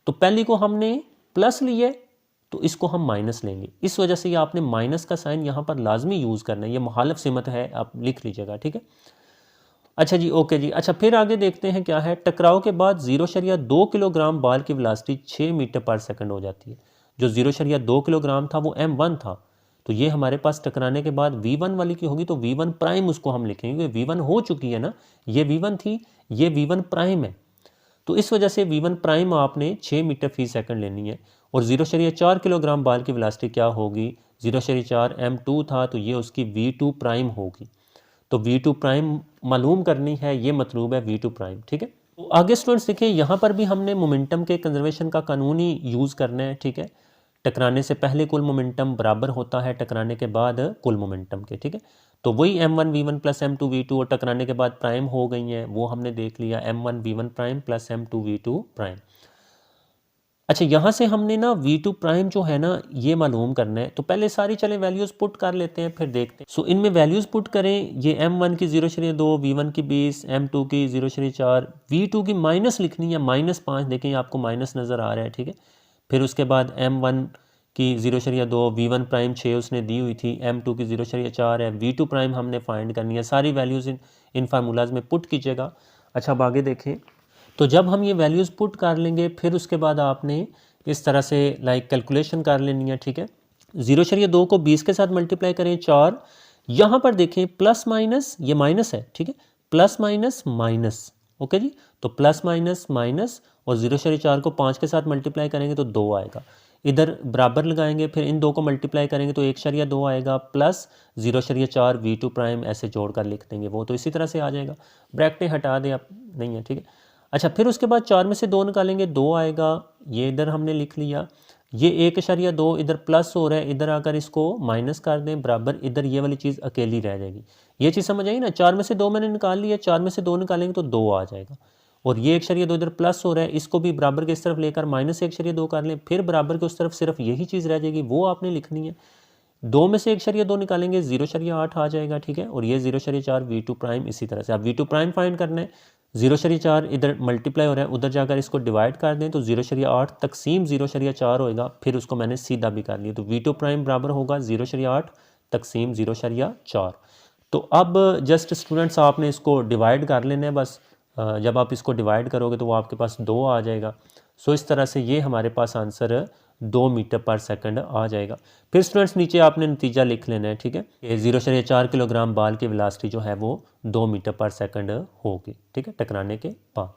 तो पहली को हमने प्लस लिया है तो इसको हम माइनस लेंगे, इस वजह से ये आपने माइनस का साइन यहाँ पर लाजमी यूज़ करना है, ये मुखालफ सिमत है, आप लिख लीजिएगा, ठीक है। अच्छा जी, ओके जी। अच्छा, फिर आगे देखते हैं क्या है। टकराव के बाद 0.2 किलोग्राम बाल की वेलोसिटी 6 मीटर पर सेकंड हो जाती है। जो 0.2 किलोग्राम था वो M1 था, तो ये हमारे पास टकराने के बाद V1 वाली की होगी, तो V1 प्राइम उसको हम लिखेंगे, V1 हो चुकी है ना, ये V1 थी, ये V1 प्राइम है, तो इस वजह से V1 प्राइम आपने 6 मीटर फी सेकंड लेनी है। और 0.4 किलोग्राम बाल की वेलोसिटी क्या होगी, 0.4 M2 था, तो ये उसकी V2 प्राइम होगी। तो V2 प्राइम मालूम करनी है, ये मतलूब है V2 प्राइम, ठीक है। तो आगे स्टूडेंट्स देखिए, यहाँ पर भी हमने मोमेंटम के कंजर्वेशन का कानून ही यूज़ करना है, ठीक है। टकराने से पहले कुल मोमेंटम बराबर होता है टकराने के बाद कुल मोमेंटम के, ठीक है। तो वही M1 V1 plus M2 V2 और टकराने के बाद प्राइम हो गई हैं, वो हमने देख लिया, M1 V1 prime plus M2 V2 prime. अच्छा, यहाँ से हमने ना V2 प्राइम जो है ना ये मालूम करना है, तो पहले सारी चले वैल्यूज़ पुट कर लेते हैं, फिर देखते हैं। सो इनमें वैल्यूज़ पुट करें, ये M1 की 0.2, V1 की 20, M2 की 0.4, V2 की माइनस लिखनी है, -5, देखें आपको माइनस नज़र आ रहा है, ठीक है। फिर उसके बाद M1 की 0.2, V1 प्राइम 6 उसने दी हुई थी, M2 की 0.4 है, V2 प्राइम हमने फाइंड करनी है। सारी वैल्यूज़ इन फार्मूलाज में पुट कीजिएगा। अच्छा, अब आगे देखें, तो जब हम ये वैल्यूज़ पुट कर लेंगे, फिर उसके बाद आपने इस तरह से लाइक कैलकुलेशन कर लेनी है, ठीक है। 0.2 को 20 के साथ मल्टीप्लाई करें 4, यहाँ पर देखें प्लस माइनस, ये माइनस है, ठीक है, प्लस माइनस माइनस, ओके जी। तो प्लस माइनस माइनस, और 0.4 को 5 के साथ मल्टीप्लाई करेंगे तो 2 आएगा, इधर बराबर लगाएंगे, फिर इन दो को मल्टीप्लाई करेंगे तो 1.2 आएगा, प्लस 0.4 V2 प्राइम, ऐसे जोड़ कर लिख देंगे, वो तो इसी तरह से आ जाएगा, ब्रैकेटें हटा दें आप, नहीं है, ठीक है। अच्छा, फिर उसके बाद 4 में से 2 निकालेंगे, 2 आएगा, ये इधर हमने लिख लिया, ये 1.2 इधर प्लस हो रहा है, इधर आकर इसको माइनस कर दें बराबर, इधर ये वाली चीज़ अकेली रह जाएगी। ये चीज़ समझ आई ना, 4 में से 2 मैंने निकाल लिया, 4 में से 2 निकालेंगे तो 2 आ जाएगा, और ये 1.2 इधर प्लस हो रहा है, इसको भी बराबर के इस तरफ लेकर -1.2 कर लें, फिर बराबर के उस तरफ सिर्फ यही चीज़ रह जाएगी, वो आपने लिखनी है। 2 में से 1.2 निकालेंगे 0.8 आ जाएगा, ठीक है, और ये 0.4 V2 प्राइम, इसी तरह से आप V2 प्राइम फाइंड करना है। 0.4 इधर मल्टीप्लाई हो रहा है, उधर जाकर इसको डिवाइड कर दें तो 0.8 तकसीम 0.4 होएगा, फिर उसको मैंने सीधा भी कर लिया, तो V2 प्राइम बराबर होगा 0.8 तकसीम 0.4। तो अब जस्ट स्टूडेंट्स आपने इसको डिवाइड कर लेना है बस, जब आप इसको डिवाइड करोगे तो वो आपके पास 2 आ जाएगा। सो इस तरह से ये हमारे पास आंसर 2 मीटर पर सेकंड आ जाएगा। फिर स्टूडेंट्स नीचे आपने नतीजा लिख लेना है, ठीक है, ये 0.4 किलोग्राम बाल की वेलोसिटी जो है वो 2 मीटर पर सेकंड होगी, ठीक है, टकराने के बाद।